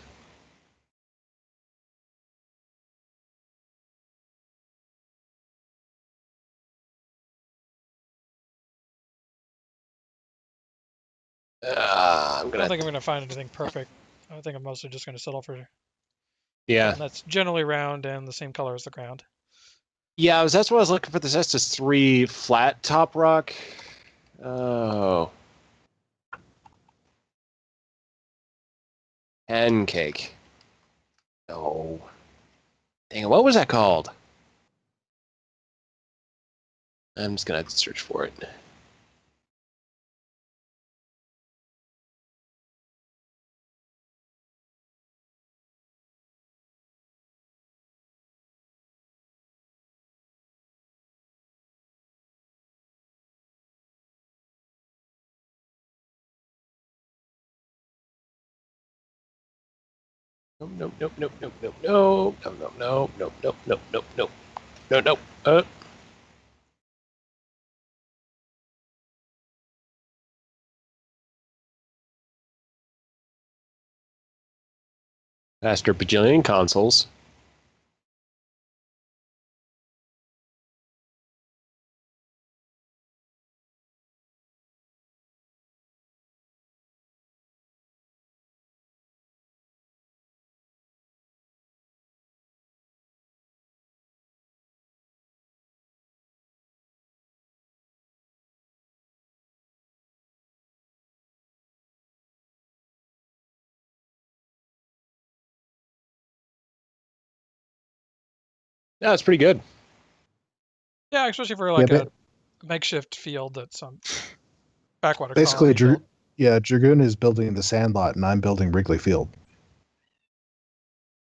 I don't think I'm going to find anything perfect. I think I'm mostly just going to settle for. Yeah. And that's generally round and the same color as the ground. Yeah, that's what I was looking for. The Cestus 3 flat top rock. Oh. Pancake. No. Dang it, what was that called? I'm just going to have to search for it. Nope. Faster bajillion consoles. Yeah, it's pretty good. Yeah, especially for like a makeshift field that's backwater. Basically, Dragoon is building the Sandlot, and I'm building Wrigley Field.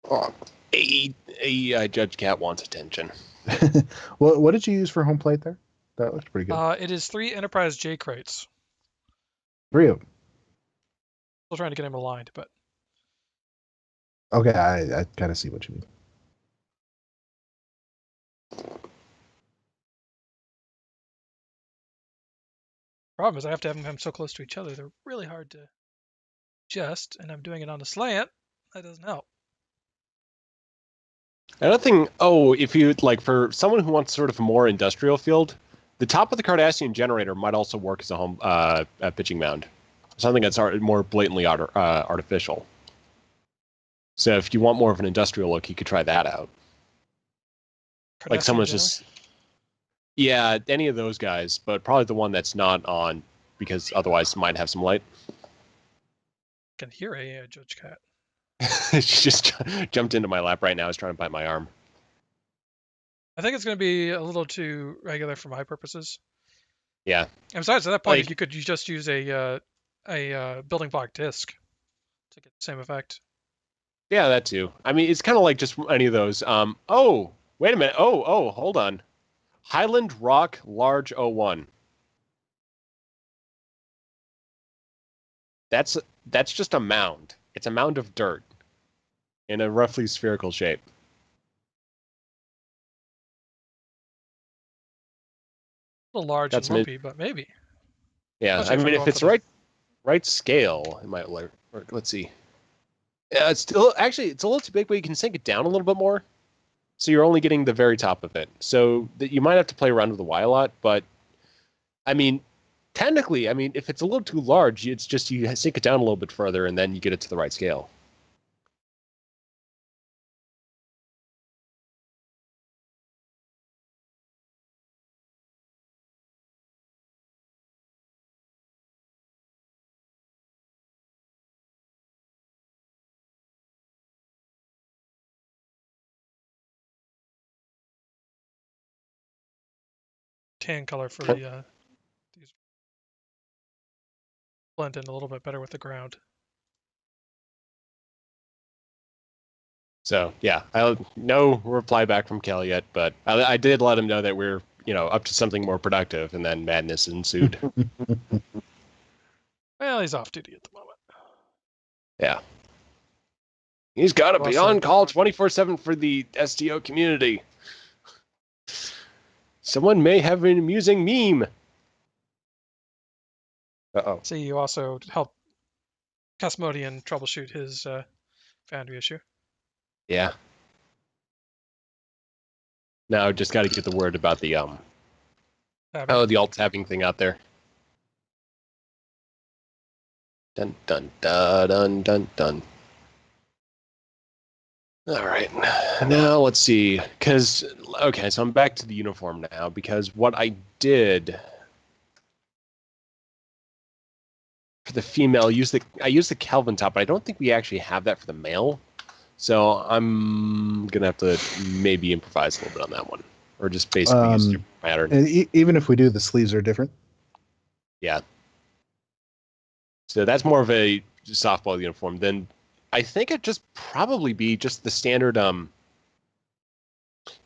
Oh, Judge Cat wants attention. What did you use for home plate there? That looks pretty good. It is 3 Enterprise J crates. 3 of them. Still trying to get them aligned, but Okay, I kind of see what you mean. problem is I have to have them so close to each other. They're really hard to adjust, and I'm doing it on a slant. That doesn't help. Another thing, if you like, for someone who wants sort of a more industrial field, the top of the Cardassian generator might also work as a home a pitching mound. Something that's more blatantly artificial. So if you want more of an industrial look, you could try that out. Cardassian like someone's generator? just, yeah, any of those guys, but probably the one that's not on because otherwise it might have some light. Can hear a Judge Cat. She just jumped into my lap right now. Is trying to bite my arm. I think it's going to be a little too regular for my purposes. Yeah. And besides, at that point, Like- you could just use a building block disc to get the same effect. Yeah, that too. I mean, it's kind of like just any of those. Oh, wait a minute. Oh, hold on. Highland Rock Large 01. That's just a mound. It's a mound of dirt in a roughly spherical shape. A little large That's and lumpy, but maybe. Yeah, Especially I if mean, I'm if it's going for right scale, it might work. Let's see. Yeah, it's still actually it's a little too big, but you can sink it down a little bit more. So you're only getting the very top of it. So that you might have to play around with the Y a lot, but I mean, technically, I mean, if it's a little too large, it's just you sink it down a little bit further, and then you get it to the right scale. tan color for the these blend in a little bit better with the ground. So yeah, no reply back from Kel yet, but I did let him know that we're up to something more productive, and then madness ensued. Well, he's off duty at the moment. Yeah. He's got to Well be said. on call 24/7 for the STO community. Someone may have an amusing meme. Uh-oh. See, you also help Casmodian troubleshoot his Foundry issue. Yeah. Now just got to get the word about the the alt tabbing thing out there. Dun dun dun dun dun dun. All right, now let's see. Okay, so I'm back to the uniform now because what I did for the female, I used the Kelvin top, but I don't think we actually have that for the male. So I'm gonna have to maybe improvise a little bit on that one, or just basically use a different pattern. And even if we do, the sleeves are different. Yeah. So that's more of a softball uniform. Then I think it'd just probably be just the standard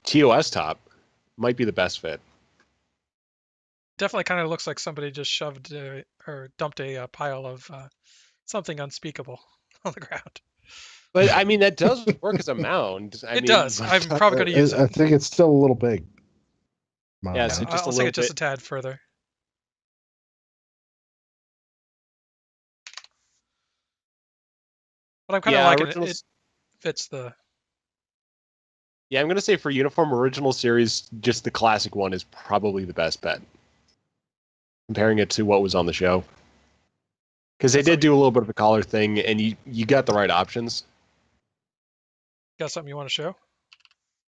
TOS top. Might be the best fit. Definitely kind of looks like somebody just shoved or dumped a pile of something unspeakable on the ground. But I mean, that does work as a mound. It does. I'm probably going to use I it. think it's still a little big. Yeah, so just I'll a take little it just bit. a tad further. But I'm kind of liking it. It fits the. Yeah, I'm going to say for uniform original series, just the classic one is probably the best bet. Comparing it to what was on the show. Because they did do a little bit of a collar thing, and you got the right options. Got something you want to show?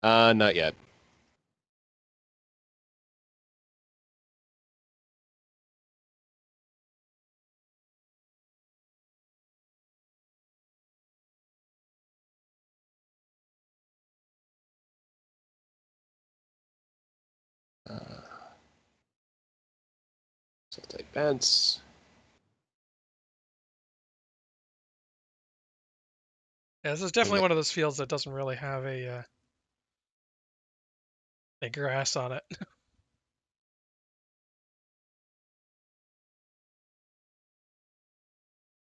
Not yet. So type pants. Yeah, this is definitely one of those fields that doesn't really have a grass on it.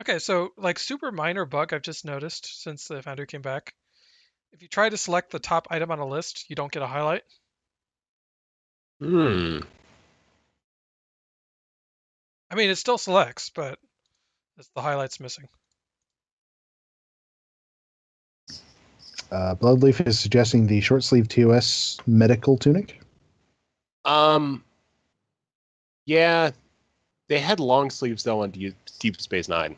Okay, so like super minor bug I've just noticed since the Foundry came back. If you try to select the top item on a list, you don't get a highlight. Hmm. I mean, it still selects, but it's the highlight's missing. Bloodleaf is suggesting the short sleeve TOS medical tunic. Yeah, they had long sleeves though on Deep Space Nine.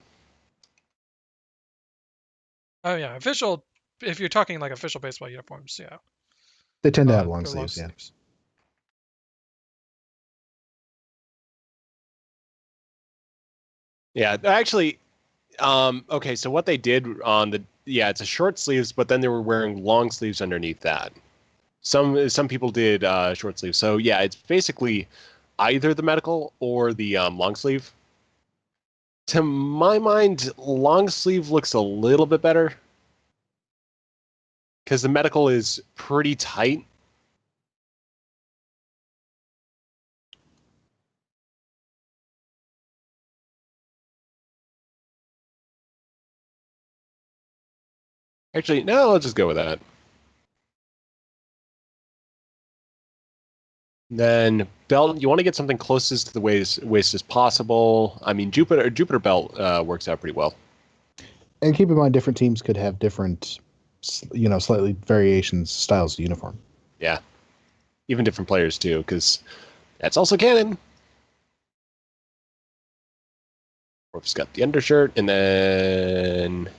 Oh yeah, official. If you're talking like official baseball uniforms, yeah. They tend to have long they're sleeves, yeah. Yeah, actually, okay, so what they did on it's a short sleeves, but then they were wearing long sleeves underneath that. Some people did short sleeves. So yeah, it's basically either the medical or the long sleeve. To my mind, long sleeve looks a little bit better because the medical is pretty tight. Actually, no, let's just go with that. Then belt, you want to get something closest to the waist as possible. I mean, Jupiter belt works out pretty well. And keep in mind, different teams could have different, slightly variations, styles of uniform. Yeah, even different players too, because that's also canon. Worf's got the undershirt, and then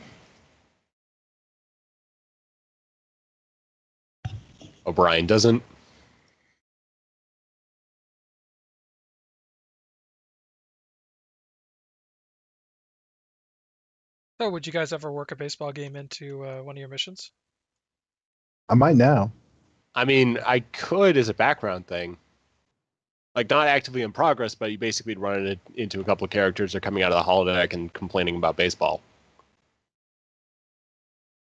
O'Brien doesn't. So, would you guys ever work a baseball game into one of your missions? I might now. I mean, I could as a background thing. Like, not actively in progress, but you basically run it into a couple of characters that are coming out of the holodeck and complaining about baseball.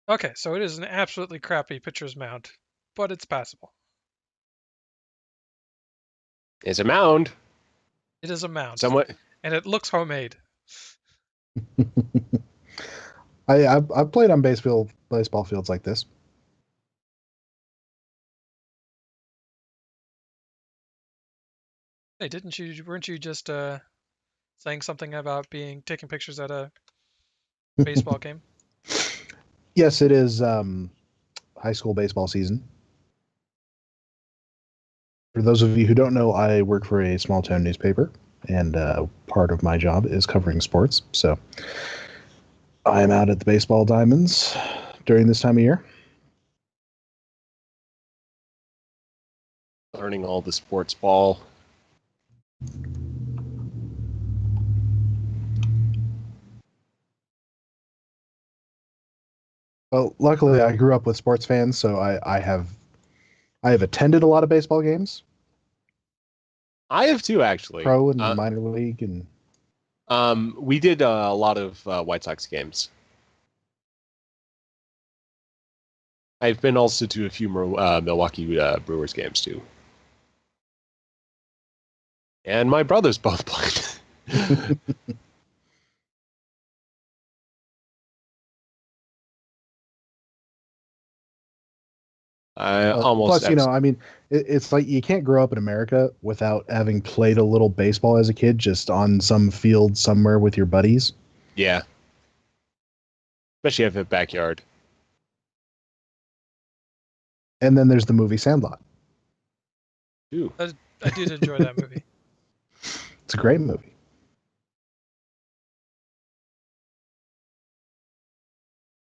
Okay, so it is an absolutely crappy pitcher's mound, but it's passable. It's a mound. It is a mound, Somewhat. and it looks homemade. I've played on baseball fields like this. Hey, weren't you just saying something about taking pictures at a baseball game? Yes, it is high school baseball season. For those of you who don't know, I work for a small town newspaper, and part of my job is covering sports. So I'm out at the baseball diamonds during this time of year. Learning all the sports ball. Well, luckily I grew up with sports fans, so I have attended a lot of baseball games, I have two, actually. pro and minor league, and we did a lot of White Sox games. I've been also to a few Milwaukee Brewers games too. And my brothers both played. plus, I mean, it's like you can't grow up in America without having played a little baseball as a kid, just on some field somewhere with your buddies. Yeah. Especially if you have a backyard. And then there's the movie Sandlot. Ooh. I did enjoy that movie. It's a great movie.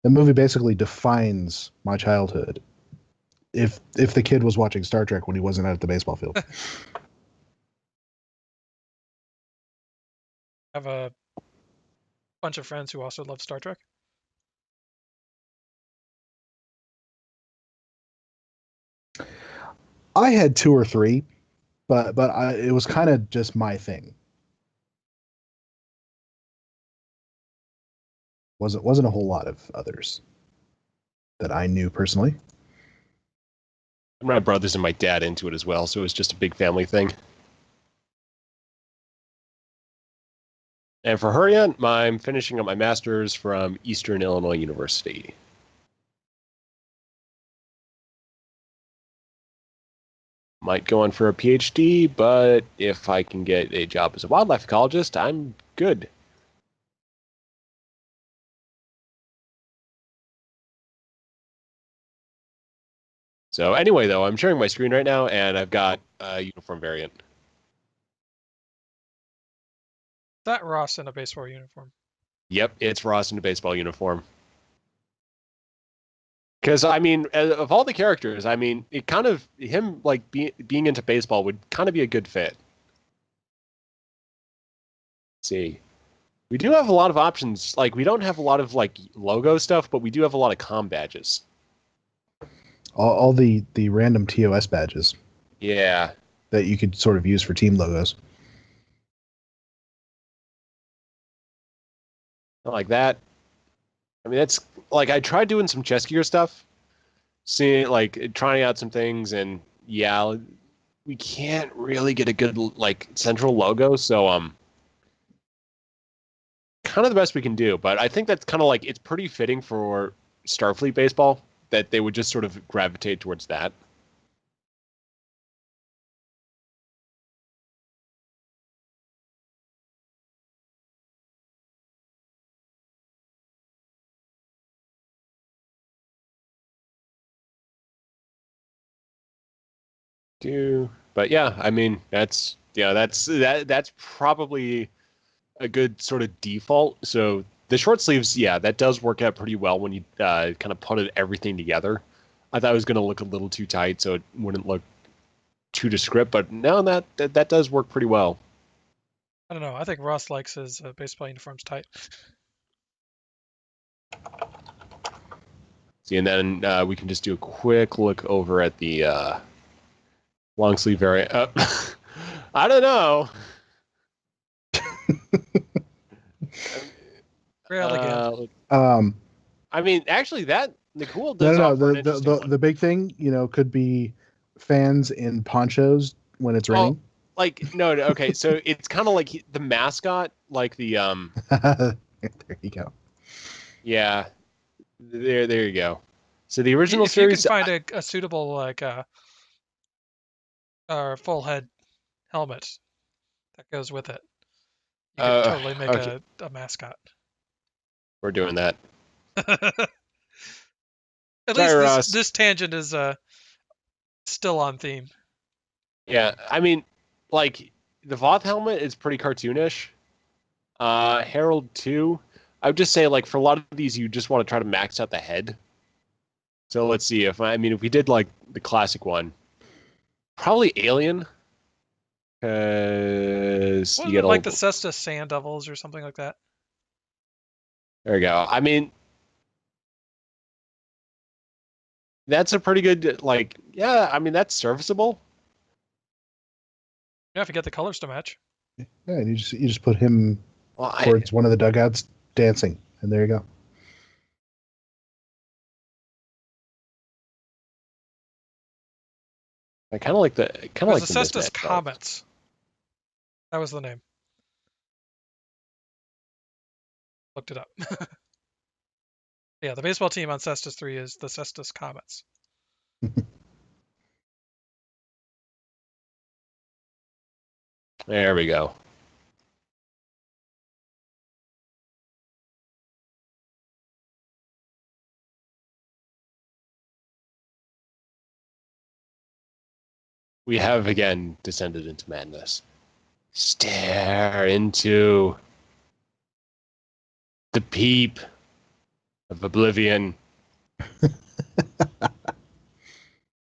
The movie basically defines my childhood. If the kid was watching Star Trek when he wasn't out at the baseball field. I have a bunch of friends who also love Star Trek. I had two or three, but it was kind of just my thing. Wasn't a whole lot of others that I knew personally. My brothers and my dad into it as well, so it was just a big family thing. And for Haureant, I'm finishing up my master's from Eastern Illinois University. Might go on for a PhD, but if I can get a job as a wildlife ecologist, I'm good. So anyway, though, I'm sharing my screen right now, and I've got a uniform variant. That Ross in a baseball uniform. Yep, it's Ross in a baseball uniform. Because, I mean, of all the characters, I mean, it kind of, him, like, being into baseball would kind of be a good fit. Let's see. We do have a lot of options. Like, we don't have a lot of like logo stuff, but we do have a lot of comm badges. All the random TOS badges Yeah. that you could sort of use for team logos. Like that. I mean, that's like I tried doing some chess gear stuff, seeing like trying out some things, and yeah, we can't really get a good like central logo. So kind of the best we can do. But I think that's kind of like it's pretty fitting for Starfleet baseball that they would just sort of gravitate towards that. But yeah, I mean that's probably a good sort of default. So the short sleeves, yeah, that does work out pretty well when you kind of put everything together. I thought it was going to look a little too tight, so it wouldn't look too descript, but no, that does work pretty well. I don't know. I think Ross likes his baseball uniforms tight. See, and then we can just do a quick look over at the long sleeve variant. I don't know. Very elegant. I mean, actually, Nicole No, does no, offer an interesting one. the big thing, could be fans in ponchos when it's raining. Like no, okay, so it's kind of like the mascot, like the There you go. Yeah, there you go. So the original If series, you can find a suitable like full head helmet that goes with it, you could totally make okay, a mascot. we're doing that. At Sorry, least Ross. this tangent is still on theme. Yeah, I mean, like the Voth helmet is pretty cartoonish. Herald 2, I would just say like for a lot of these, you just want to try to max out the head. So let's see if we did like the classic one, probably Alien, because Wasn't it like the Cesta Sand Devils or something like that? There we go. I mean, that's a pretty good yeah. I mean, that's serviceable. Yeah, if you get the colors to match. Yeah, and you just put him Well, towards one of the dugouts dancing, and there you go. I kind of like the Cestus mismatch Comets. That was the name. Looked it up. Yeah, the baseball team on Cestus 3 is the Cestus Comets. There we go. We have again descended into madness. Stare into the peep of oblivion.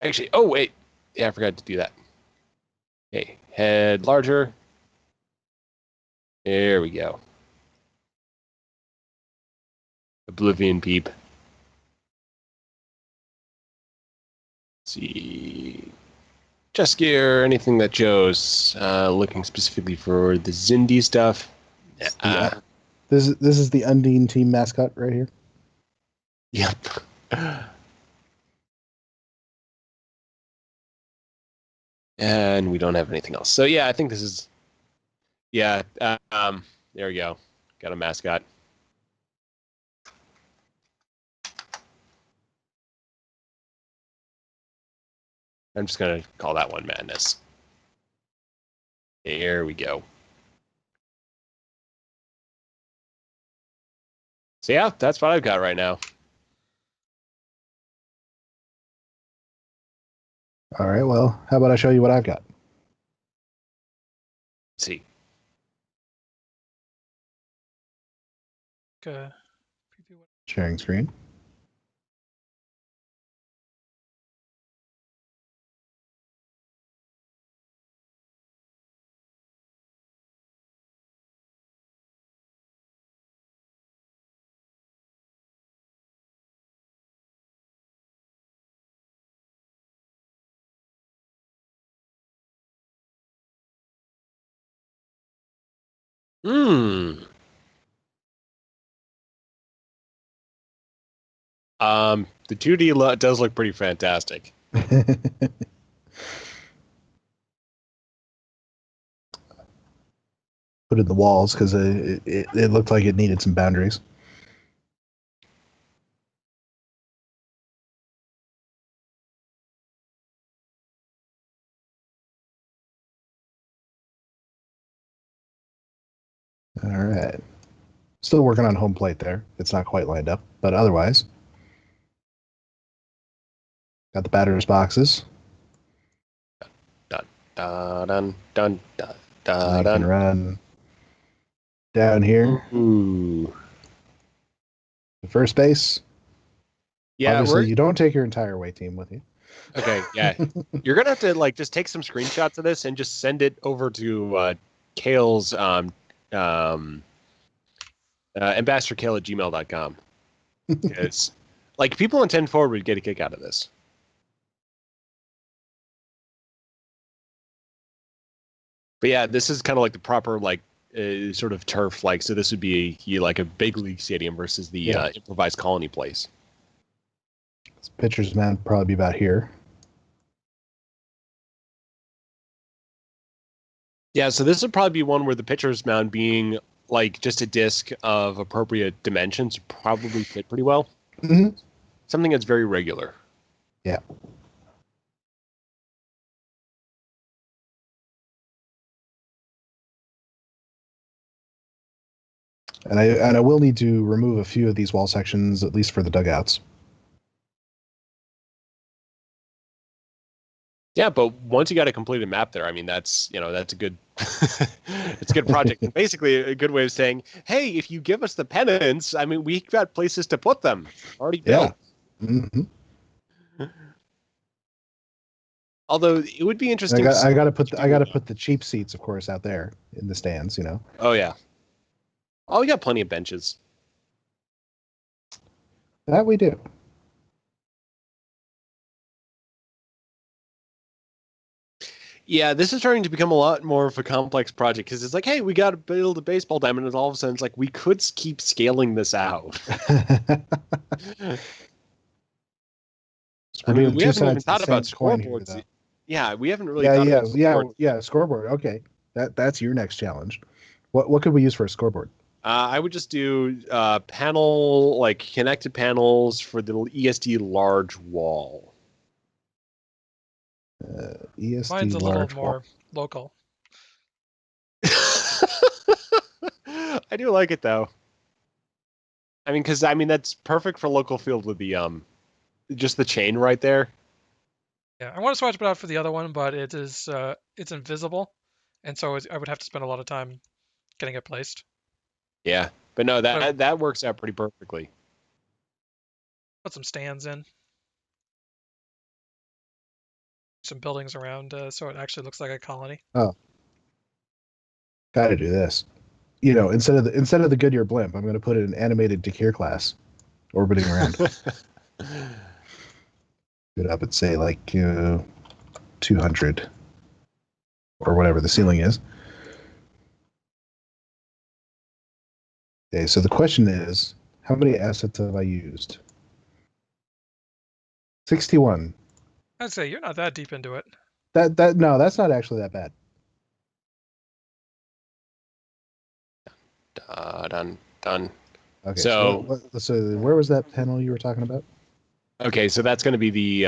Actually, oh wait, yeah, I forgot to do that. Okay, head larger. There we go. Oblivion peep. Let's see. Chess gear, anything that shows. Looking specifically for the Zindi stuff. This is the Undine team mascot right here. Yep. And we don't have anything else. So yeah, I think this is. Yeah. There we go. Got a mascot. I'm just gonna call that one Madness. There we go. So yeah, that's what I've got right now. All right. Well, how about I show you what I've got? Let's see. Sharing screen. The 2D does look pretty fantastic. Put in the walls because it looked like it needed some boundaries. All right. Still working on home plate there. It's not quite lined up, but otherwise, got the batter's boxes. Dun, dun, dun, dun, dun, I dun. can run down here. Ooh. The first base. Yeah, Obviously, you don't take your entire away team with you. Okay, yeah. You're going to have to like just take some screenshots of this and just send it over to Kale's ambassadorkale@gmail.com. Because like people in 10-4 would get a kick out of this. But yeah, this is kind of like the proper like sort of turf, like so. This would be like a big league stadium versus the improvised colony place. This pitcher's mound would probably be about here. Yeah, so this would probably be one where the pitcher's mound being like just a disc of appropriate dimensions would probably fit pretty well. Mm-hmm. Something that's very regular. Yeah. And I will need to remove a few of these wall sections, at least for the dugouts. Yeah, but once you got a completed map there, I mean, that's a good, it's a good project. And basically a good way of saying, hey, if you give us the pennants, I mean, we've got places to put them already built. Yeah. Mm-hmm. Although it would be interesting. I got to put the cheap seats, of course, out there in the stands. Oh yeah. Oh, we got plenty of benches. That we do. Yeah, this is starting to become a lot more of a complex project because it's like, hey, we got to build a baseball diamond, and all of a sudden it's like we could keep scaling this out. I mean, we haven't even thought about scoreboards. Yeah, we haven't really. Yeah. Scoreboard. Okay, that's your next challenge. What could we use for a scoreboard? I would just do panel, like connected panels for the ESD large wall. ESD Mine's a little large more wall. local. I do like it though. I mean, because that's perfect for local field with the just the chain right there. Yeah, I want to swatch it out for the other one, but it is it's invisible, and so I would have to spend a lot of time getting it placed. Yeah, but no, that works out pretty perfectly. Put some stands in, some buildings around, so it actually looks like a colony. Oh, got to do this. Instead of the Goodyear blimp, I'm going to put an animated Dekir class orbiting around. Put up and say like 200 or whatever the ceiling is. Okay, so the question is, how many assets have I used? 61. I'd say you're not that deep into it. No, that's not actually that bad. Done. Okay, so where was that panel you were talking about? Okay, so that's going to be the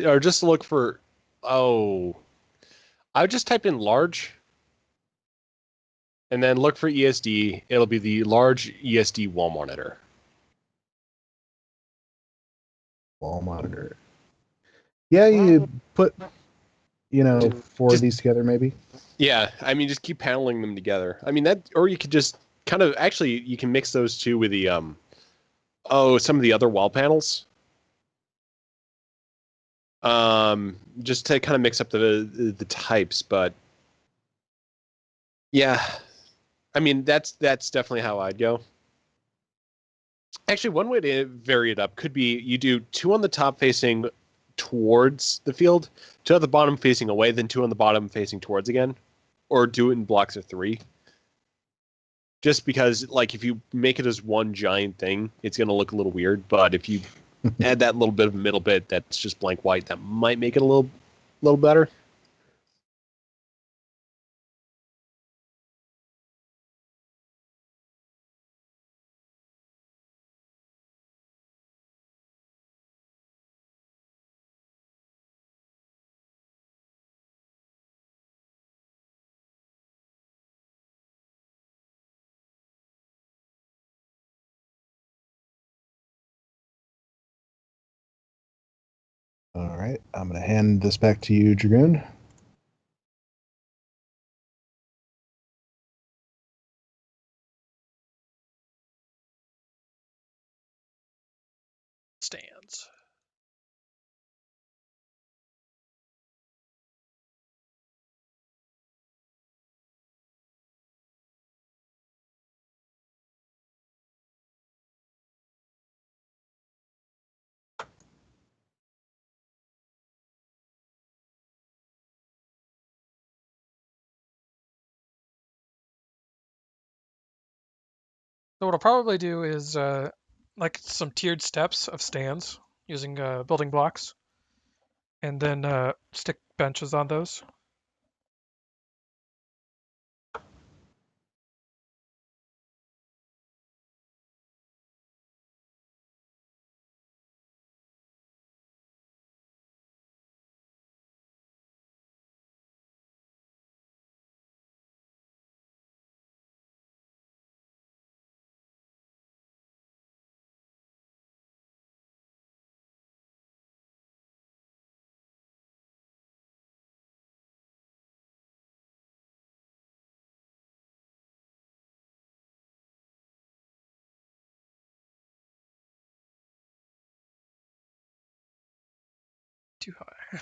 or just look for. Oh, I would just type in large, and then look for ESD. It'll be the large ESD wall monitor. Wall monitor. Yeah, you put, 4 of these together, maybe. Yeah, just keep paneling them together. That, or you could just kind of actually you can mix those two with the some of the other wall panels. Just to kind of mix up the types, but yeah, that's definitely how I'd go. Actually, one way to vary it up could be you do 2 on the top facing towards the field, 2 at the bottom facing away, then 2 on the bottom facing towards again, or do it in blocks of 3. Just because, like, if you make it as one giant thing, it's going to look a little weird. But if you add that little bit of middle bit that's just blank white, that might make it a little better. All right, I'm going to hand this back to you, Dragoon. Stands. So what I'll probably do is like some tiered steps of stands using building blocks, and then stick benches on those. Too high.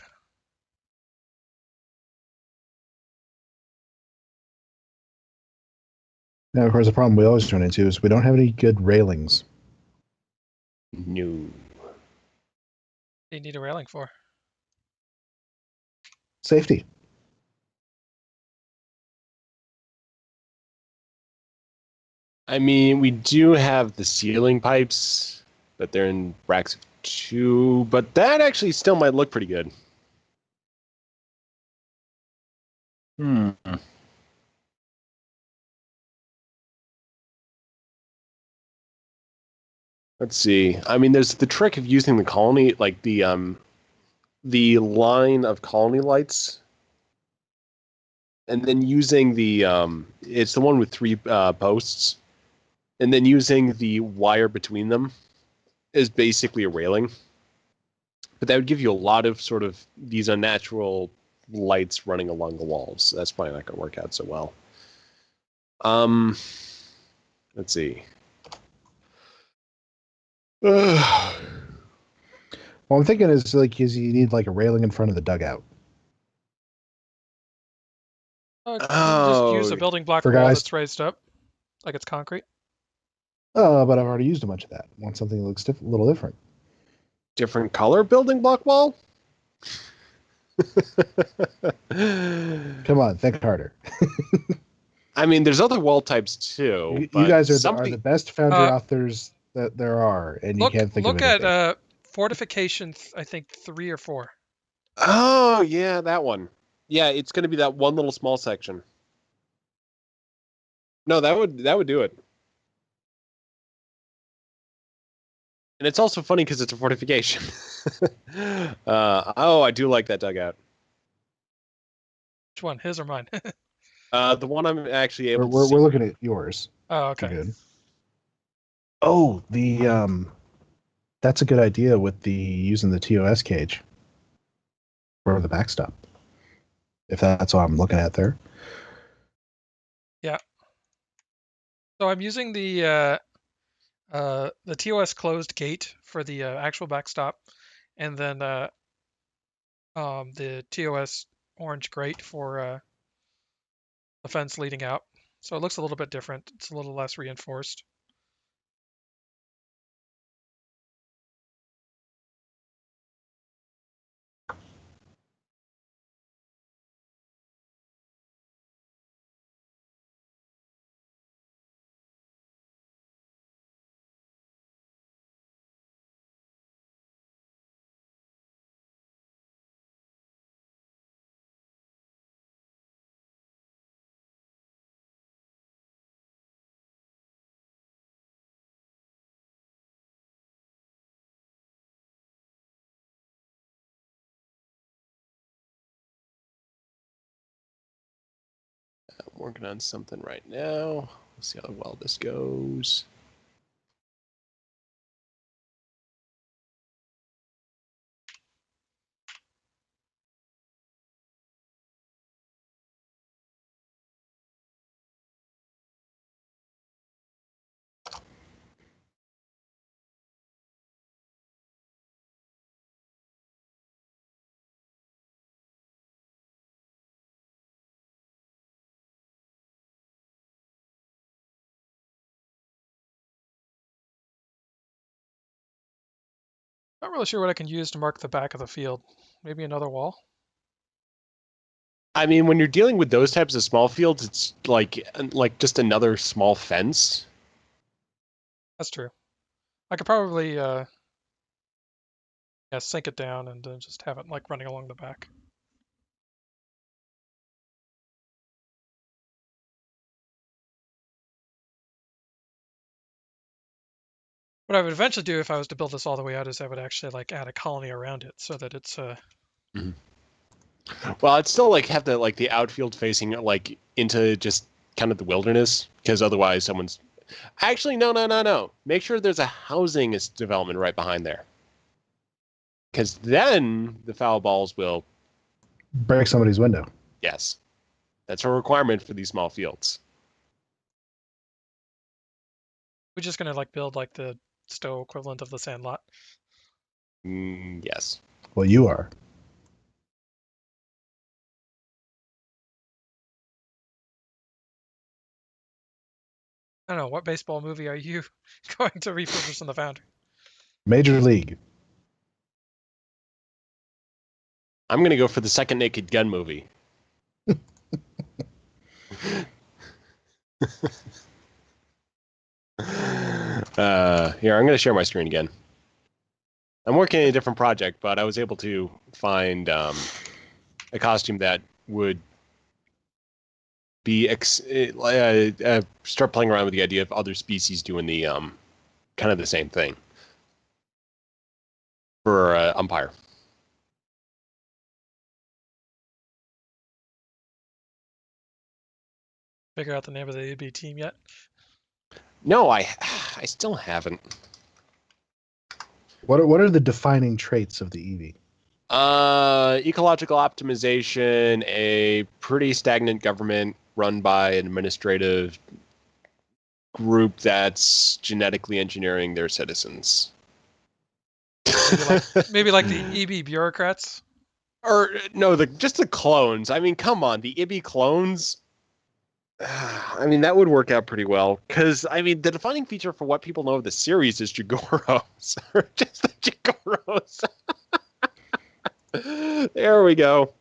Now, of course, the problem we always run into is we don't have any good railings. No. You need a railing for. Safety. I mean, we do have the ceiling pipes, but they're in racks of 2. But that actually still might look pretty good. Let's see. I mean, there's the trick of using the colony, like the line of colony lights, and then using the it's the one with 3 posts, and then using the wire between them is basically a railing. But that would give you a lot of sort of these unnatural lights running along the walls. That's probably not going to work out so well. Let's see. Well, I'm thinking is like you need like a railing in front of the dugout. You can just use a building block For wall guys- that's raised up, like it's concrete. Oh, but I've already used a bunch of that. I want something that looks a little different. Different color building block wall? Come on, think harder. I mean, there's other wall types too. You guys are something... the best Foundry authors that there are, and you can't think of anything. Look at fortification, I think 3 or 4. Oh, yeah, that one. Yeah, it's going to be that one little small section. No, that would do it. And it's also funny because it's a fortification. I do like that dugout. Which one, his or mine? The one I'm actually able to see. We're looking at yours. Oh, okay. Good. Oh, that's a good idea with the using the TOS cage for the backstop. If that's what I'm looking at there. Yeah. So I'm using the TOS closed gate for the actual backstop, and then the TOS orange grate for the fence leading out. So it looks a little bit different. It's a little less reinforced. I'm working on something right now. Let's see how well this goes. Not really sure what I can use to mark the back of the field. Maybe another wall? I mean, when you're dealing with those types of small fields, it's like just another small fence. That's true. I could probably sink it down and just have it like running along the back. What I would eventually do if I was to build this all the way out is I would actually like add a colony around it so that it's Well, I'd still like have the outfield facing like into just kind of the wilderness, because otherwise someone's actually no. Make sure there's a housing development right behind there, because then the foul balls will. Break somebody's window. Yes, that's a requirement for these small fields. we're just gonna like build like the Stowe equivalent of the Sandlot. Yes. Well, you are. I don't know, what baseball movie are you going to repurpose in the Foundry? Major League. I'm going to go for the second Naked Gun movie. Here, I'm going to share my screen again. I'm working on a different project, but I was able to find a costume that would be start playing around with the idea of other species doing the kind of the same thing for umpire. Figure out the name of the AB team yet? No, I still haven't. What are the defining traits of the EV? Ecological optimization, a pretty stagnant government run by an administrative group that's genetically engineering their citizens. Maybe like the EB bureaucrats? Or no, just the clones. I mean, come on, the IBI clones. I mean, that would work out pretty well, because I mean, the defining feature for what people know of the series is Jagoros, or just the Jagoros. There we go.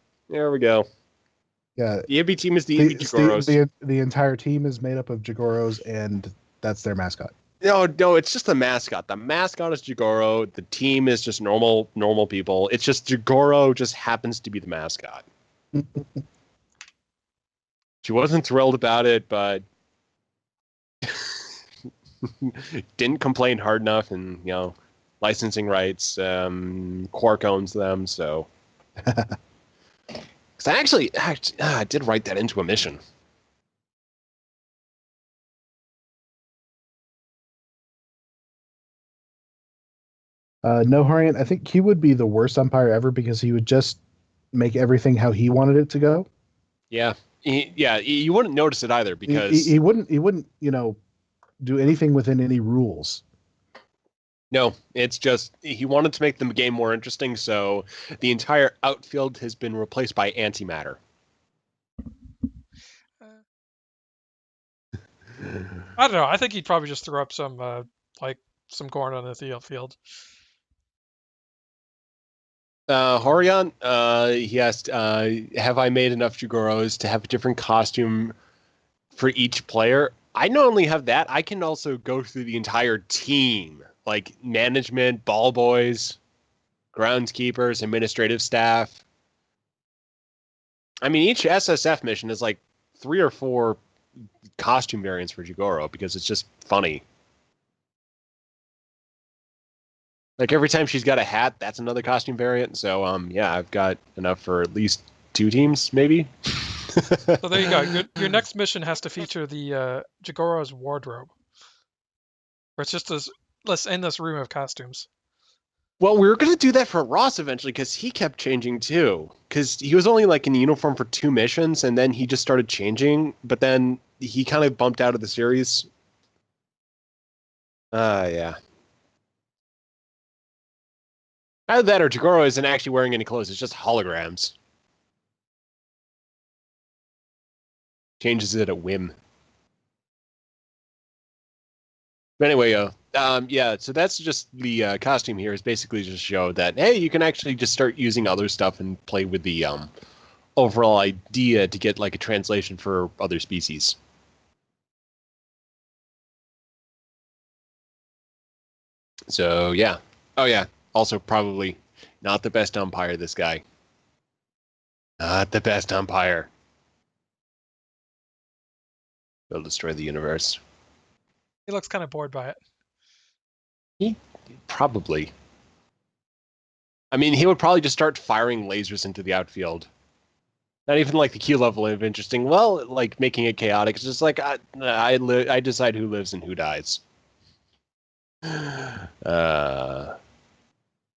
Yeah. The IBI team is the IBI Jagoros. The entire team is made up of Jagoros, and that's their mascot. No, it's just the mascot. The mascot is Jagoro. The team is just normal people. It's just Jagoro just happens to be the mascot. She wasn't thrilled about it, but didn't complain hard enough, and licensing rights, Quark owns them, so. Because I did write that into a mission. No, Haureant, I think he would be the worst umpire ever, because he would just make everything how he wanted it to go. Yeah. You wouldn't notice it either, because he wouldn't do anything within any rules. No, it's just he wanted to make the game more interesting, so the entire outfield has been replaced by antimatter. I don't know. I think he'd probably just throw up some corn on the field. Haureant, he asked, have I made enough Jagoros to have a different costume for each player? I not only have that, I can also go through the entire team, like management, ball boys, groundskeepers, administrative staff. I mean, each SSF mission is like 3 or 4 costume variants for Jagoro, because it's just funny. Like every time she's got a hat, that's another costume variant. So yeah, I've got enough for at least 2 teams, maybe. So there you go. Your next mission has to feature the Jagoro's wardrobe. Or it's just this, let's end this room of costumes. Well, we were going to do that for Ross eventually because he kept changing too. Because he was only like in uniform for 2 missions and then he just started changing. But then he kind of bumped out of the series. Yeah. Either that or Jagoro isn't actually wearing any clothes. It's just holograms. Changes it at whim. But anyway, yeah, so that's just the costume here is basically just show that, hey, you can actually just start using other stuff and play with the overall idea to get like a translation for other species. So, yeah. Oh, yeah. Also, probably not the best umpire, this guy. Not the best umpire. He'll destroy the universe. He looks kind of bored by it. He probably. I mean, he would probably just start firing lasers into the outfield. Not even like the key level of interesting. Well, like making it chaotic. It's just like I decide who lives and who dies.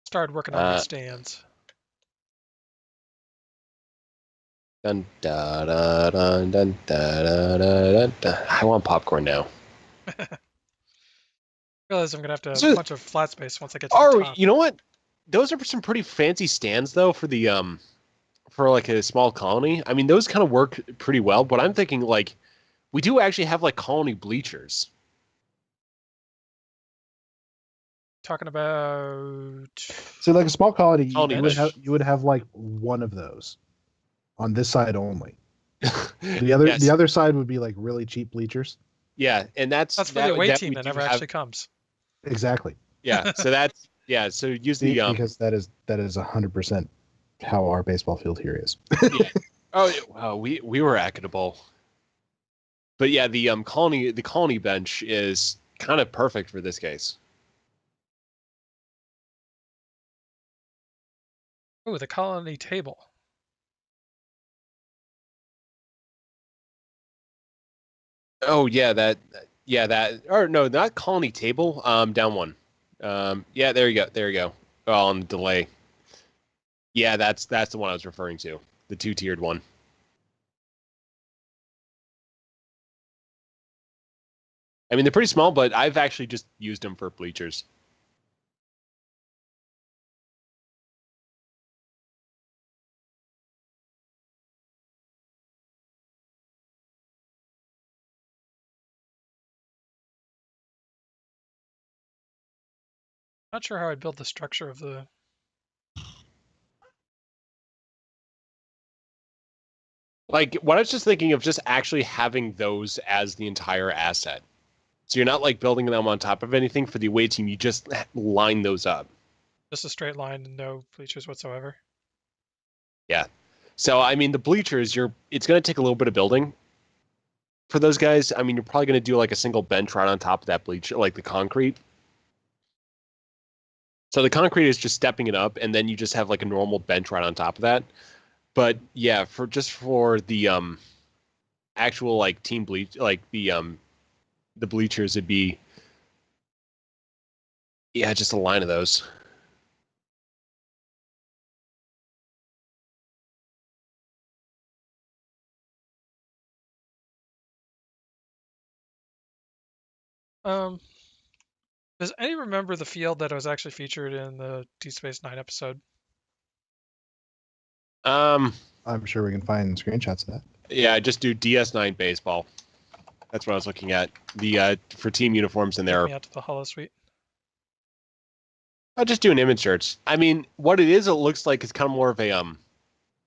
Started working on the stands. Dun, da, da, dun, dun, da, da, da, da. I want popcorn now. Realize I'm gonna have to have a bunch of flat space once I get to the top. You know what? Those are some pretty fancy stands though for the for like a small colony. I mean, those kind of work pretty well, but I'm thinking like we do actually have like colony bleachers. Talking about So like a small colony, Colony you would have like one of those on this side only. The other side would be like really cheap bleachers. Yeah, and that's for the away team that never actually comes. Exactly. Yeah, so that's so use the because that is 100% how our baseball field here is. Yeah. Oh, wow, we were equitable. But yeah, the colony bench is kind of perfect for this case. Oh, the colony table. Oh yeah, that or no, not colony table. Down one. Yeah, there you go. Oh, on the delay. Yeah, that's the one I was referring to. The 2-tiered one. I mean, they're pretty small, but I've actually just used them for bleachers. Not sure how I'd build the structure of the. Like, what I was just thinking of just actually having those as the entire asset. So you're not like building them on top of anything for the away team. You just line those up. Just a straight line and no bleachers whatsoever. Yeah. So, I mean, the bleachers, it's going to take a little bit of building for those guys. I mean, you're probably going to do like a single bench right on top of that bleacher, like the concrete. So the concrete is just stepping it up, and then you just have like a normal bench right on top of that. But yeah, for the actual like team bleach, like the bleachers, it'd be just a line of those. Does anyone remember the field that was actually featured in the Deep Space Nine episode? I'm sure we can find screenshots of that. Yeah, just do DS9 baseball. That's what I was looking at. The for team uniforms in there. Out to the holosuite. I'll just do an image search. I mean, what it is, it looks like it's kind of more of a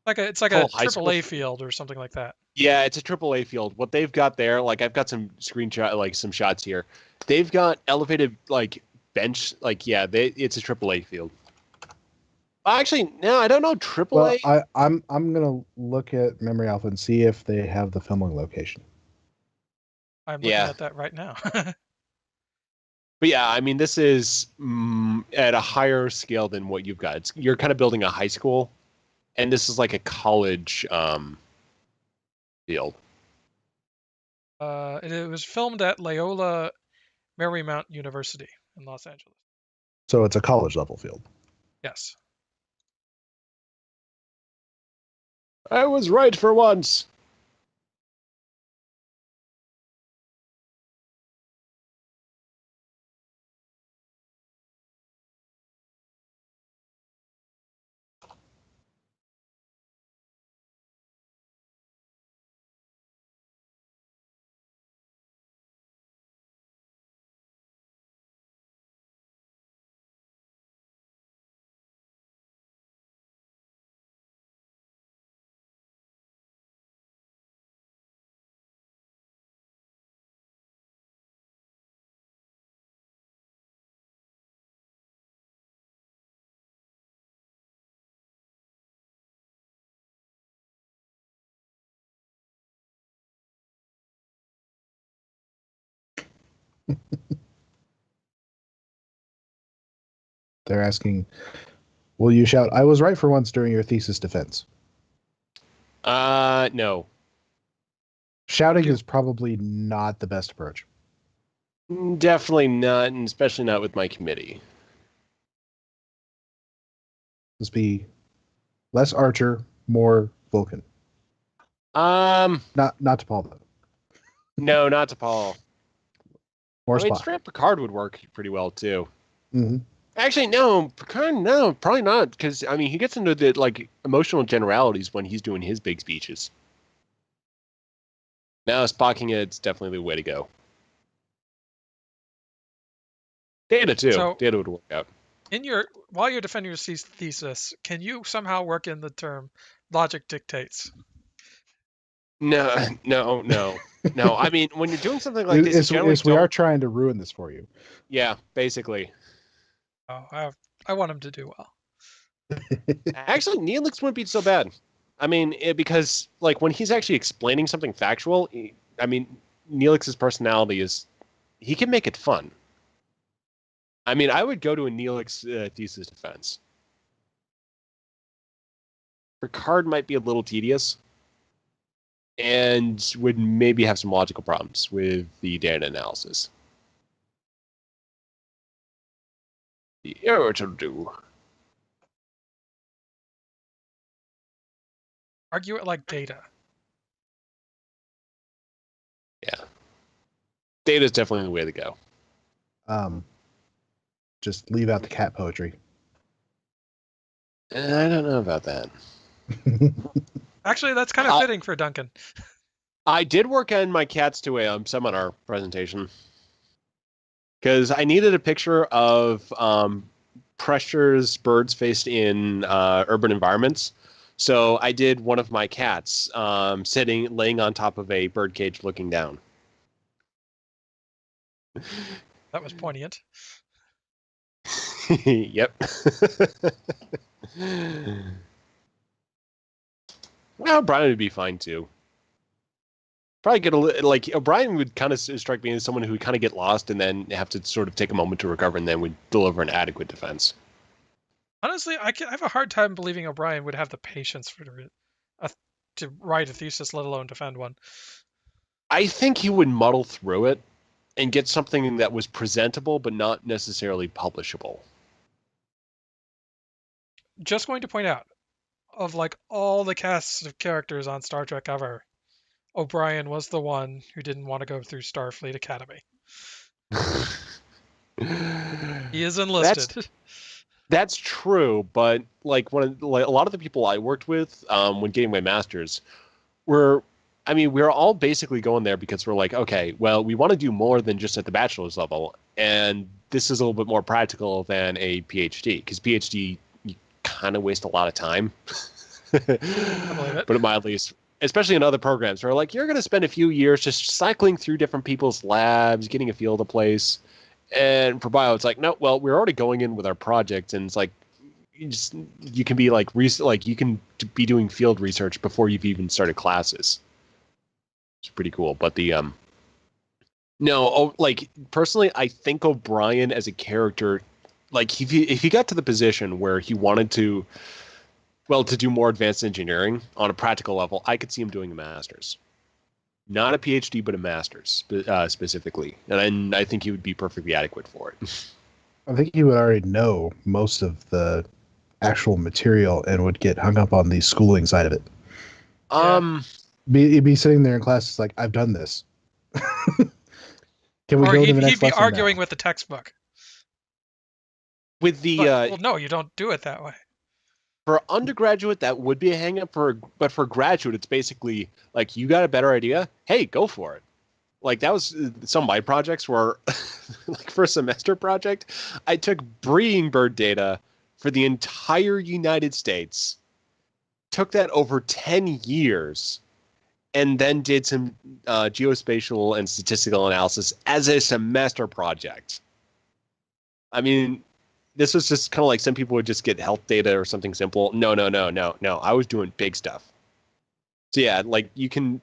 it's like a AAA field or something like that. Yeah, it's a AAA field. What they've got there, like I've got some some shots here. They've got elevated like bench, it's a AAA field. Actually, no, I don't know AAA. Well, I'm gonna look at Memory Alpha and see if they have the filming location. I'm looking at that right now. But yeah, I mean, this is at a higher scale than what you've got. You're kind of building a high school, and this is like a college field? It was filmed at Loyola Marymount University in Los Angeles. So it's a college level field. Yes. I was right for once. They're asking, will you shout, "I was right for once" during your thesis defense? No. Shouting is probably not the best approach. Definitely not, and especially not with my committee. Just be less Archer, more Vulcan. Not to Paul though. No, not to Paul. More I mean, Spock. straight Picard would work pretty well too. Mm-hmm. Actually, no, Picard, no, probably not, because I mean, he gets into the like emotional generalities when he's doing his big speeches. Now, Spocking it's definitely the way to go. Data too. So- Data would work out. While you're defending your thesis, can you somehow work in the term logic dictates? No. I mean, when you're doing something like this, you generally we are don't- trying to ruin this for you. Yeah, basically. Oh, I want him to do well. Actually, Neelix wouldn't be so bad. I mean, because like when he's actually explaining something factual, I mean, Neelix's personality is he can make it fun. I mean, I would go to a Neelix thesis defense. Picard might be a little tedious, and would maybe have some logical problems with the data analysis. The error to do. Argue it like data. Yeah. Data is definitely the way to go. Just leave out the cat poetry. I don't know about that. Actually, that's kind of fitting for Duncan. I did work on my cats to a seminar presentation because I needed a picture of pressures birds faced in urban environments. So I did one of my cats laying on top of a bird cage looking down. That was poignant. Yep. Well, Brian would be fine too. Probably get like O'Brien would kind of strike me as someone who would kind of get lost and then have to sort of take a moment to recover and then would deliver an adequate defense. Honestly, I have a hard time believing O'Brien would have the patience to write a thesis, let alone defend one. I think he would muddle through it and get something that was presentable but not necessarily publishable. Just going to point out, of like all the casts of characters on Star Trek ever, O'Brien was the one who didn't want to go through Starfleet Academy. He is enlisted. That's true, but like a lot of the people I worked with when getting my master's we're all basically going there because we're like, okay, well, we want to do more than just at the bachelor's level, and this is a little bit more practical than a PhD, because PhD you kind of waste a lot of time. I believe it. But at my least, especially in other programs, where like you're going to spend a few years just cycling through different people's labs, getting a feel of the place. And for bio, it's like, no, well, we're already going in with our project, and it's like, you can be like, you can be doing field research before you've even started classes. It's pretty cool. But like personally, I think O'Brien as a character, like if he got to the position where he wanted to do more advanced engineering on a practical level, I could see him doing a master's. Not a PhD, but a master's specifically. And I think he would be perfectly adequate for it. I think he would already know most of the actual material and would get hung up on the schooling side of it. Yeah. He'd be sitting there in class, it's like, I've done this. Can we Or go to the next he'd be lesson arguing now? with the textbook. With the Well, no, you don't do it that way. for undergraduate, that would be a hang up but for graduate, it's basically like, you got a better idea? Hey, go for it. Like, that was some of my projects were like, for a semester project, I took breeding bird data for the entire United States, took that over 10 years, and then did some geospatial and statistical analysis as a semester project. I mean, this was just kind of like some people would just get health data or something simple. No. I was doing big stuff. So yeah, like, you can,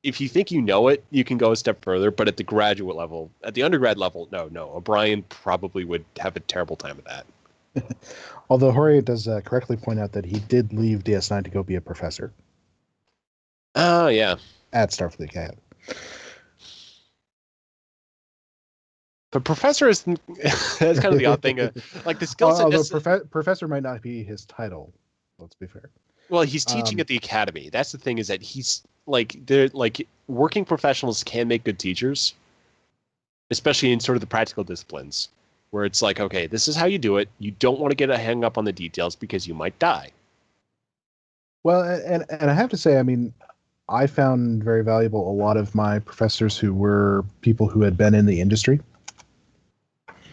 if you think you know it, you can go a step further. But at the graduate level, at the undergrad level, no. O'Brien probably would have a terrible time with that. Although Haureant does correctly point out that he did leave DS9 to go be a professor Oh, yeah. at Starfleet Academy. But professor is that's kind of the odd thing. Like, the skill set. Although professor might not be his title. Let's be fair. Well, he's teaching at the academy. That's the thing, is that he's like, they're like, working professionals can make good teachers, especially in sort of the practical disciplines, where it's like, okay, this is how you do it. You don't want to get hung up on the details because you might die. Well, and I have to say, I mean, I found very valuable a lot of my professors who were people who had been in the industry.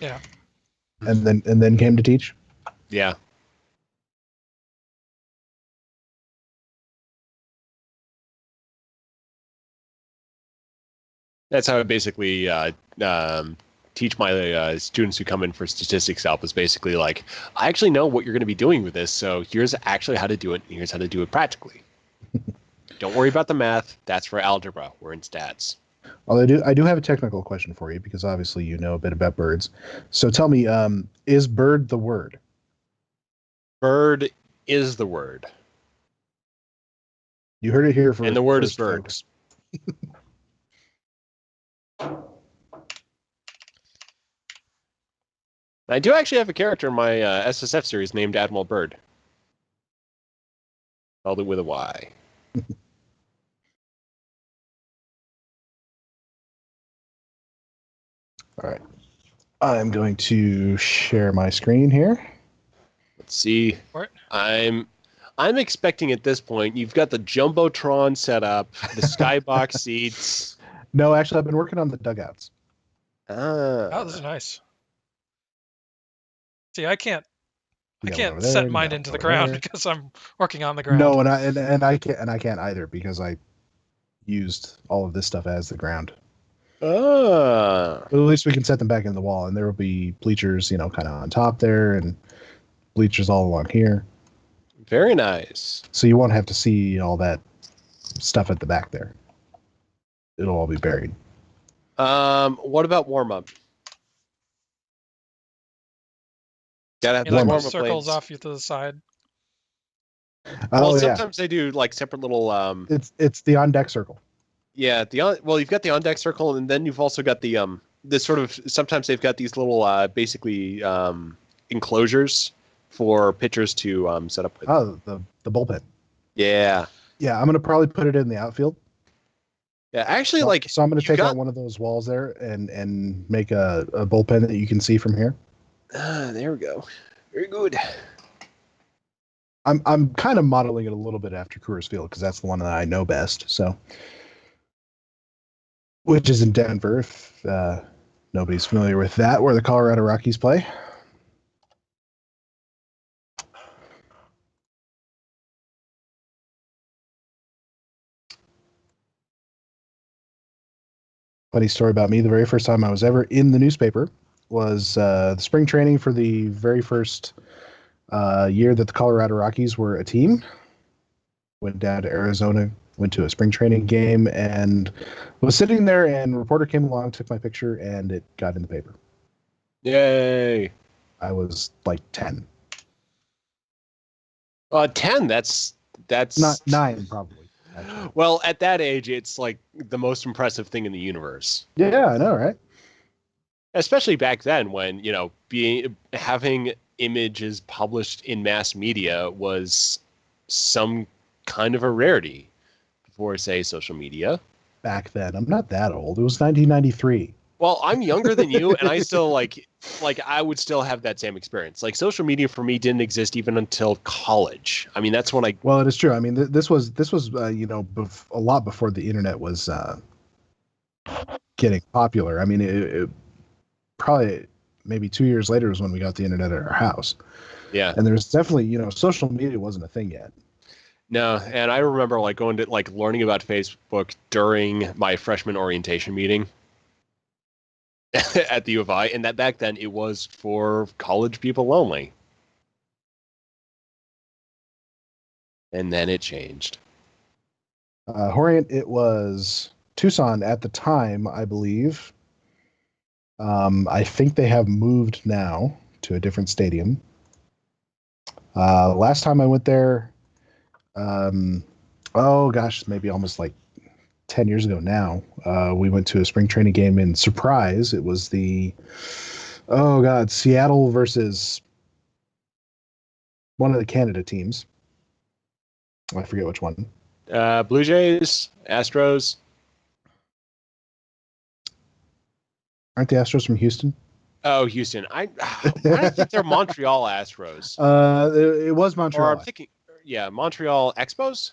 Yeah. And then came to teach. Yeah. That's how I basically teach my students who come in for statistics help, is basically like, I actually know what you're going to be doing with this, so here's actually how to do it, and here's how to do it practically. Don't worry about the math. That's for algebra. We're in stats. Although I do have a technical question for you, because obviously you know a bit about birds. So tell me, is bird the word? Bird is the word. You heard it here first. And the word is bird. Folks. I do actually have a character in my SSF series named Admiral Bird. Spelled it with a Y. All right. I'm going to share my screen here. Let's see. What? I'm expecting at this point, you've got the Jumbotron set up, the skybox seats. No, actually, I've been working on the dugouts. Oh, this is nice. See, I can't Over set there, mine into the ground there. because I'm working on the ground. No, and I can't either, because I used all of this stuff as the ground. But at least we can set them back in the wall, and there will be bleachers, kind of on top there, and bleachers all along here. Very nice. So you won't have to see all that stuff at the back there. It'll all be buried. What about warm up? Gotta have You like warm the up circles planes. off you to the side. Well, Oh, sometimes they do like separate little. It's the on deck circle. Yeah, you've got the on deck circle, and then you've also got the this sort of, sometimes they've got these little basically enclosures for pitchers to set up with. Oh, the bullpen. Yeah. Yeah, I'm gonna probably put it in the outfield. Yeah, actually, So I'm gonna you take got- out one of those walls there and make a bullpen that you can see from here. There we go. Very good. I'm kind of modeling it a little bit after Coors Field, because that's the one that I know best. So, which is in Denver, if nobody's familiar with that, where the Colorado Rockies play. Funny story about me: the very first time I was ever in the newspaper was the spring training for the very first year that the Colorado Rockies were a team. Went down to Arizona, went to a spring training game, and was sitting there, and a reporter came along, took my picture, and it got in the paper. Yay. I was like 10. 10. That's Not 9, probably. actually. Well, at that age, it's like the most impressive thing in the universe. Yeah, I know, right? Especially back then when, having images published in mass media was some kind of a rarity before, say, social media. Back then, I'm not that old. It was 1993. Well, I'm younger than you, and I still like I would still have that same experience. Like social media for me didn't exist even until college. I mean, that's when I Well, it is true. I mean, this was a lot before the internet was getting popular. I mean, it probably maybe 2 years later was when we got the internet at our house. yeah. And there's definitely, social media wasn't a thing yet. No, and I remember like going to like learning about Facebook during my freshman orientation meeting at the U of I, and that back then it was for college people only. And then it changed. Haureant, it was Tucson at the time, I believe. I think they have moved now to a different stadium. Last time I went there, oh gosh, maybe almost like 10 years ago now, we went to a spring training game in Surprise. It was Seattle versus one of the Canada teams. I forget which one. Blue Jays, Astros. Aren't the Astros from Houston? Oh, Houston. I think they're Montreal Astros. It was Montreal. Or I'm thinking, yeah, Montreal Expos.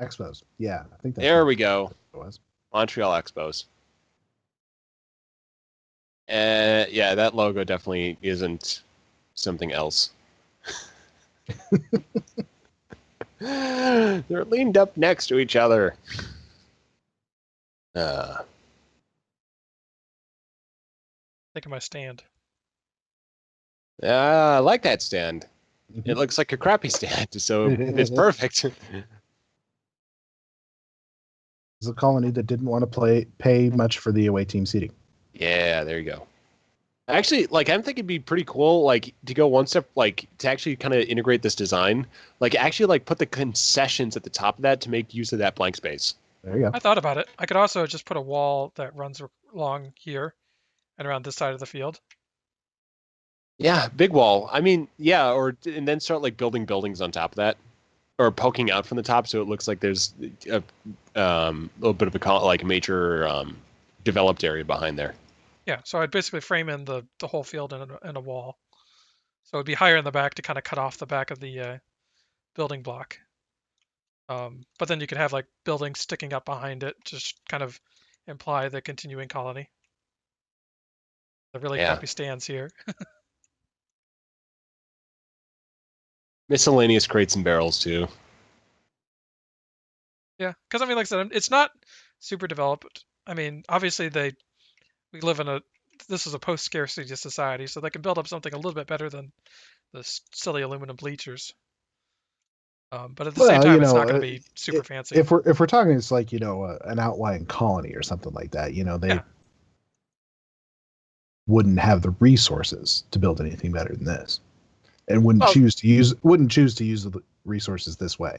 Expos. Yeah, I think that's there we go. It was Montreal Expos. Yeah, that logo definitely isn't something else. They're leaned up next to each other. Think of my stand. I like that stand. Mm-hmm. It looks like a crappy stand, so it's perfect. It's a colony that didn't want to pay much for the away team seating. Yeah, there you go. Actually, like I'm thinking it'd be pretty cool, like to go one step, like to actually kind of integrate this design, like actually like put the concessions at the top of that to make use of that blank space. There you go. I thought about it. I could also just put a wall that runs along here and around this side of the field. Yeah, big wall. I mean, yeah, and then start like building buildings on top of that, or poking out from the top so it looks like there's a little bit of a major developed area behind there. Yeah, so I'd basically frame in the whole field in a wall. So it'd be higher in the back to kind of cut off the back of the building block. But then you could have like buildings sticking up behind it, just kind of imply the continuing colony. The really crappy stands here. Miscellaneous crates and barrels too. Yeah, because I mean, like I said, it's not super developed. I mean, obviously we live in this is a post-scarcity society, so they can build up something a little bit better than the silly aluminum bleachers. But at the same time, it's not going to be super fancy. If we're talking, it's like an outlying colony or something like that. They wouldn't have the resources to build anything better than this, and wouldn't choose to use the resources this way.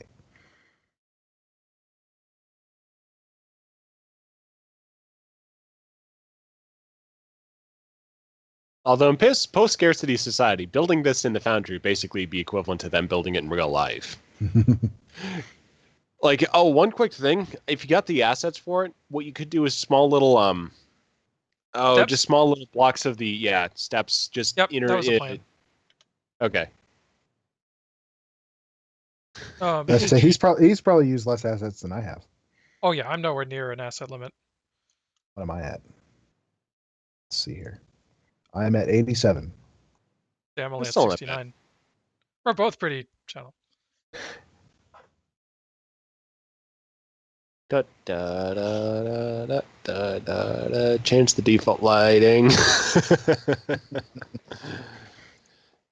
Although in post-scarcity society, building this in the Foundry would basically be equivalent to them building it in real life. Like, one quick thing. If you got the assets for it, what you could do is small little, steps? Just small little blocks of the, steps. Just that was the plan. Okay. So he's probably used less assets than I have. Oh yeah, I'm nowhere near an asset limit. What am I at? Let's see here. I am at 87. Yeah, I'm only at 69. We're both pretty shallow. Change the default lighting.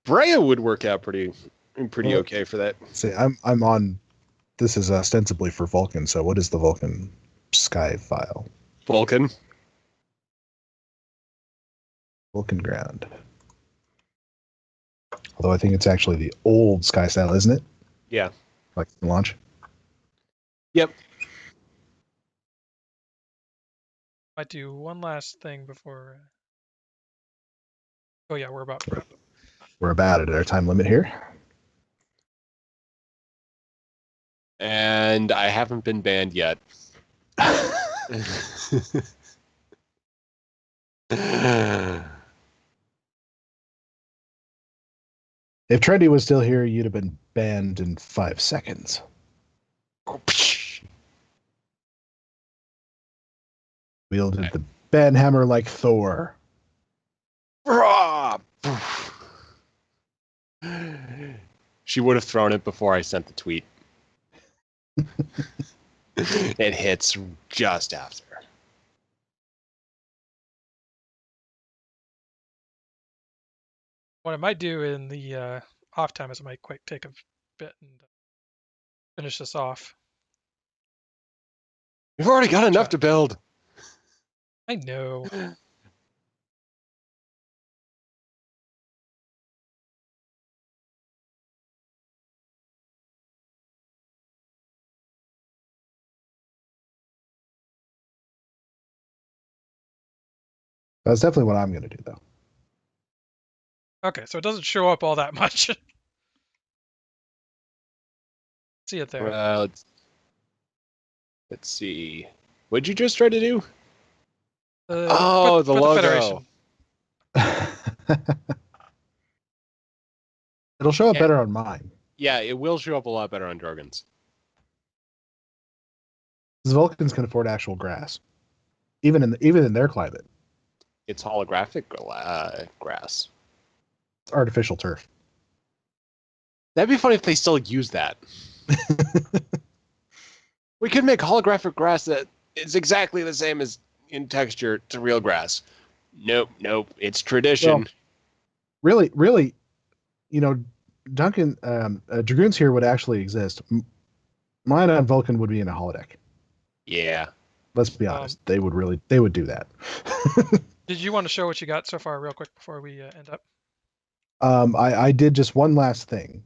Brea would work out pretty okay for that. See, I'm on. This is ostensibly for Vulcan. So what is the Vulcan sky file? Vulcan ground. Although I think it's actually the old sky style, isn't it? Yeah. Like the launch. Yep. Might do one last thing before. Oh yeah, we're about to wrap up. We're about at our time limit here. And I haven't been banned yet. If Trendy was still here, you'd have been banned in 5 seconds. Wielded the ban hammer like Thor. She would have thrown it before I sent the tweet. It hits just after. What I might do in the off time is I might take a bit and finish this off. We've already got enough to build. I know. That's definitely what I'm going to do, though. Okay, so it doesn't show up all that much. See it there. Let's see. What'd you just try to do? The logo. Federation. It'll show up better on mine. Yeah, it will show up a lot better on Drogyn's. The Vulcans can afford actual grass, even in their climate. It's holographic grass. It's artificial turf. That'd be funny if they still use that. We could make holographic grass that is exactly the same as in texture to real grass. Nope. It's tradition. Well, really, Duncan, Dragoons here would actually exist. Mine on Vulcan would be in a holodeck. Yeah. Let's be honest. They would do that. Did you want to show what you got so far real quick before we end up? I did just one last thing,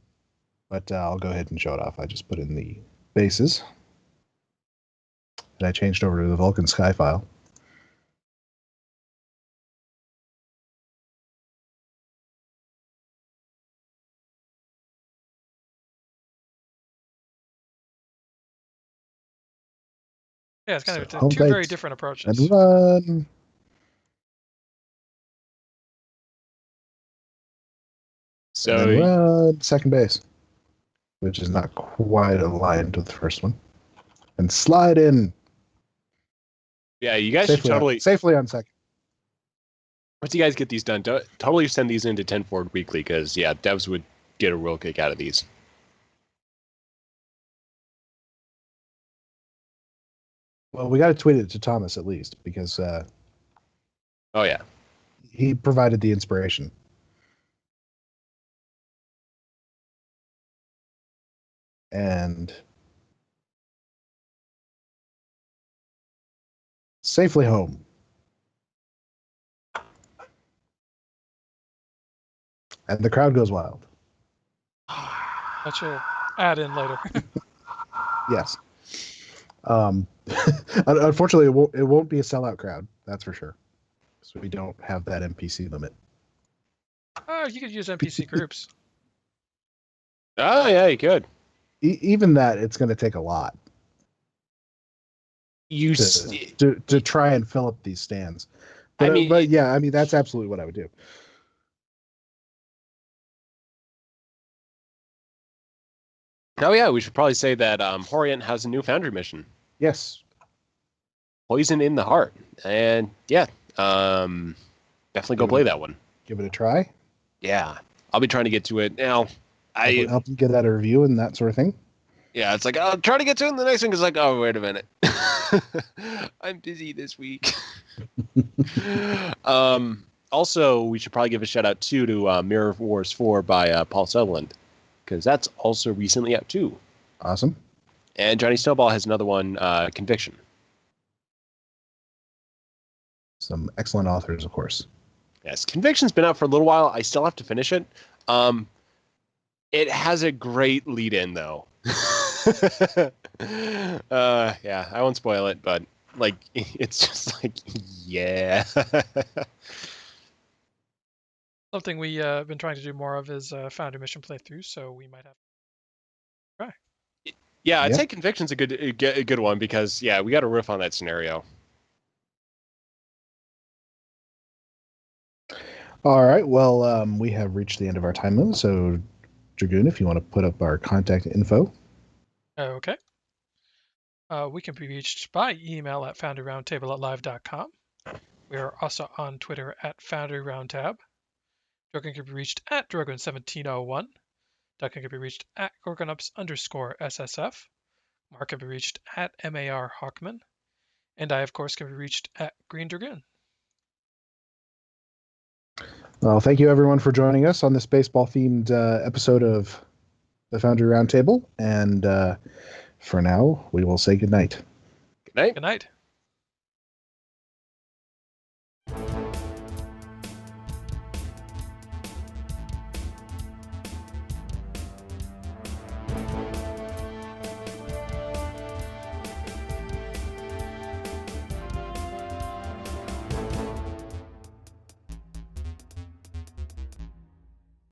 but I'll go ahead and show it off. I just put in the bases, and I changed over to the Vulcan Sky file. Yeah, it's kind of two very different approaches. And run. So and run second base, which is not quite aligned with the first one, and slide in. Yeah, you guys should totally safely on second. Once you guys get these done, totally send these into 10 Forward Weekly because devs would get a real kick out of these. Well, we got to tweet it to Thomas at least because. Oh yeah. He provided the inspiration. And safely home. And the crowd goes wild. That you'll add in later. Yes. Unfortunately, it won't be a sellout crowd. That's for sure. So we don't have that NPC limit. Oh, you could use NPC groups. Oh yeah, you could. Even that, it's going to take a lot. To try and fill up these stands. But yeah, that's absolutely what I would do. Oh yeah, we should probably say that Haureant has a new Foundry mission. Yes. Poison in the Heart. And yeah, definitely go play that one. Give it a try. Yeah, I'll be trying to get to it now. I help you get that a review and that sort of thing. Yeah, it's like I'll try to get to it. And the next thing is like, oh wait a minute, I'm busy this week. Also, we should probably give a shout out to Mirror Wars 4 by Paul Sutherland because that's also recently out too. Awesome. And Johnny Snowball has another one, Conviction. Some excellent authors, of course. Yes, Conviction's been out for a little while. I still have to finish it. It has a great lead-in, though. Yeah, I won't spoil it, but like it's just like, yeah. Something we been trying to do more of is Foundry mission playthroughs, so we might have to try. Yeah, I'd Yeah. say Conviction's a good one because yeah, we got to riff on that scenario. All right. Well, we have reached the end of our time limit. So, Dragoon, if you want to put up our contact info. Okay. We can be reached by email at foundryroundtable@live.com. We are also on Twitter at Foundry Roundtab. Dragoon can be reached at Dragoon1701. Duncan can be reached at Gorgonups_SSF. Mark can be reached at Markhawkman. And I, of course, can be reached at Greendragoon. Well, thank you everyone for joining us on this baseball-themed episode of the Foundry Roundtable. And for now, we will say goodnight. Good night. Good night.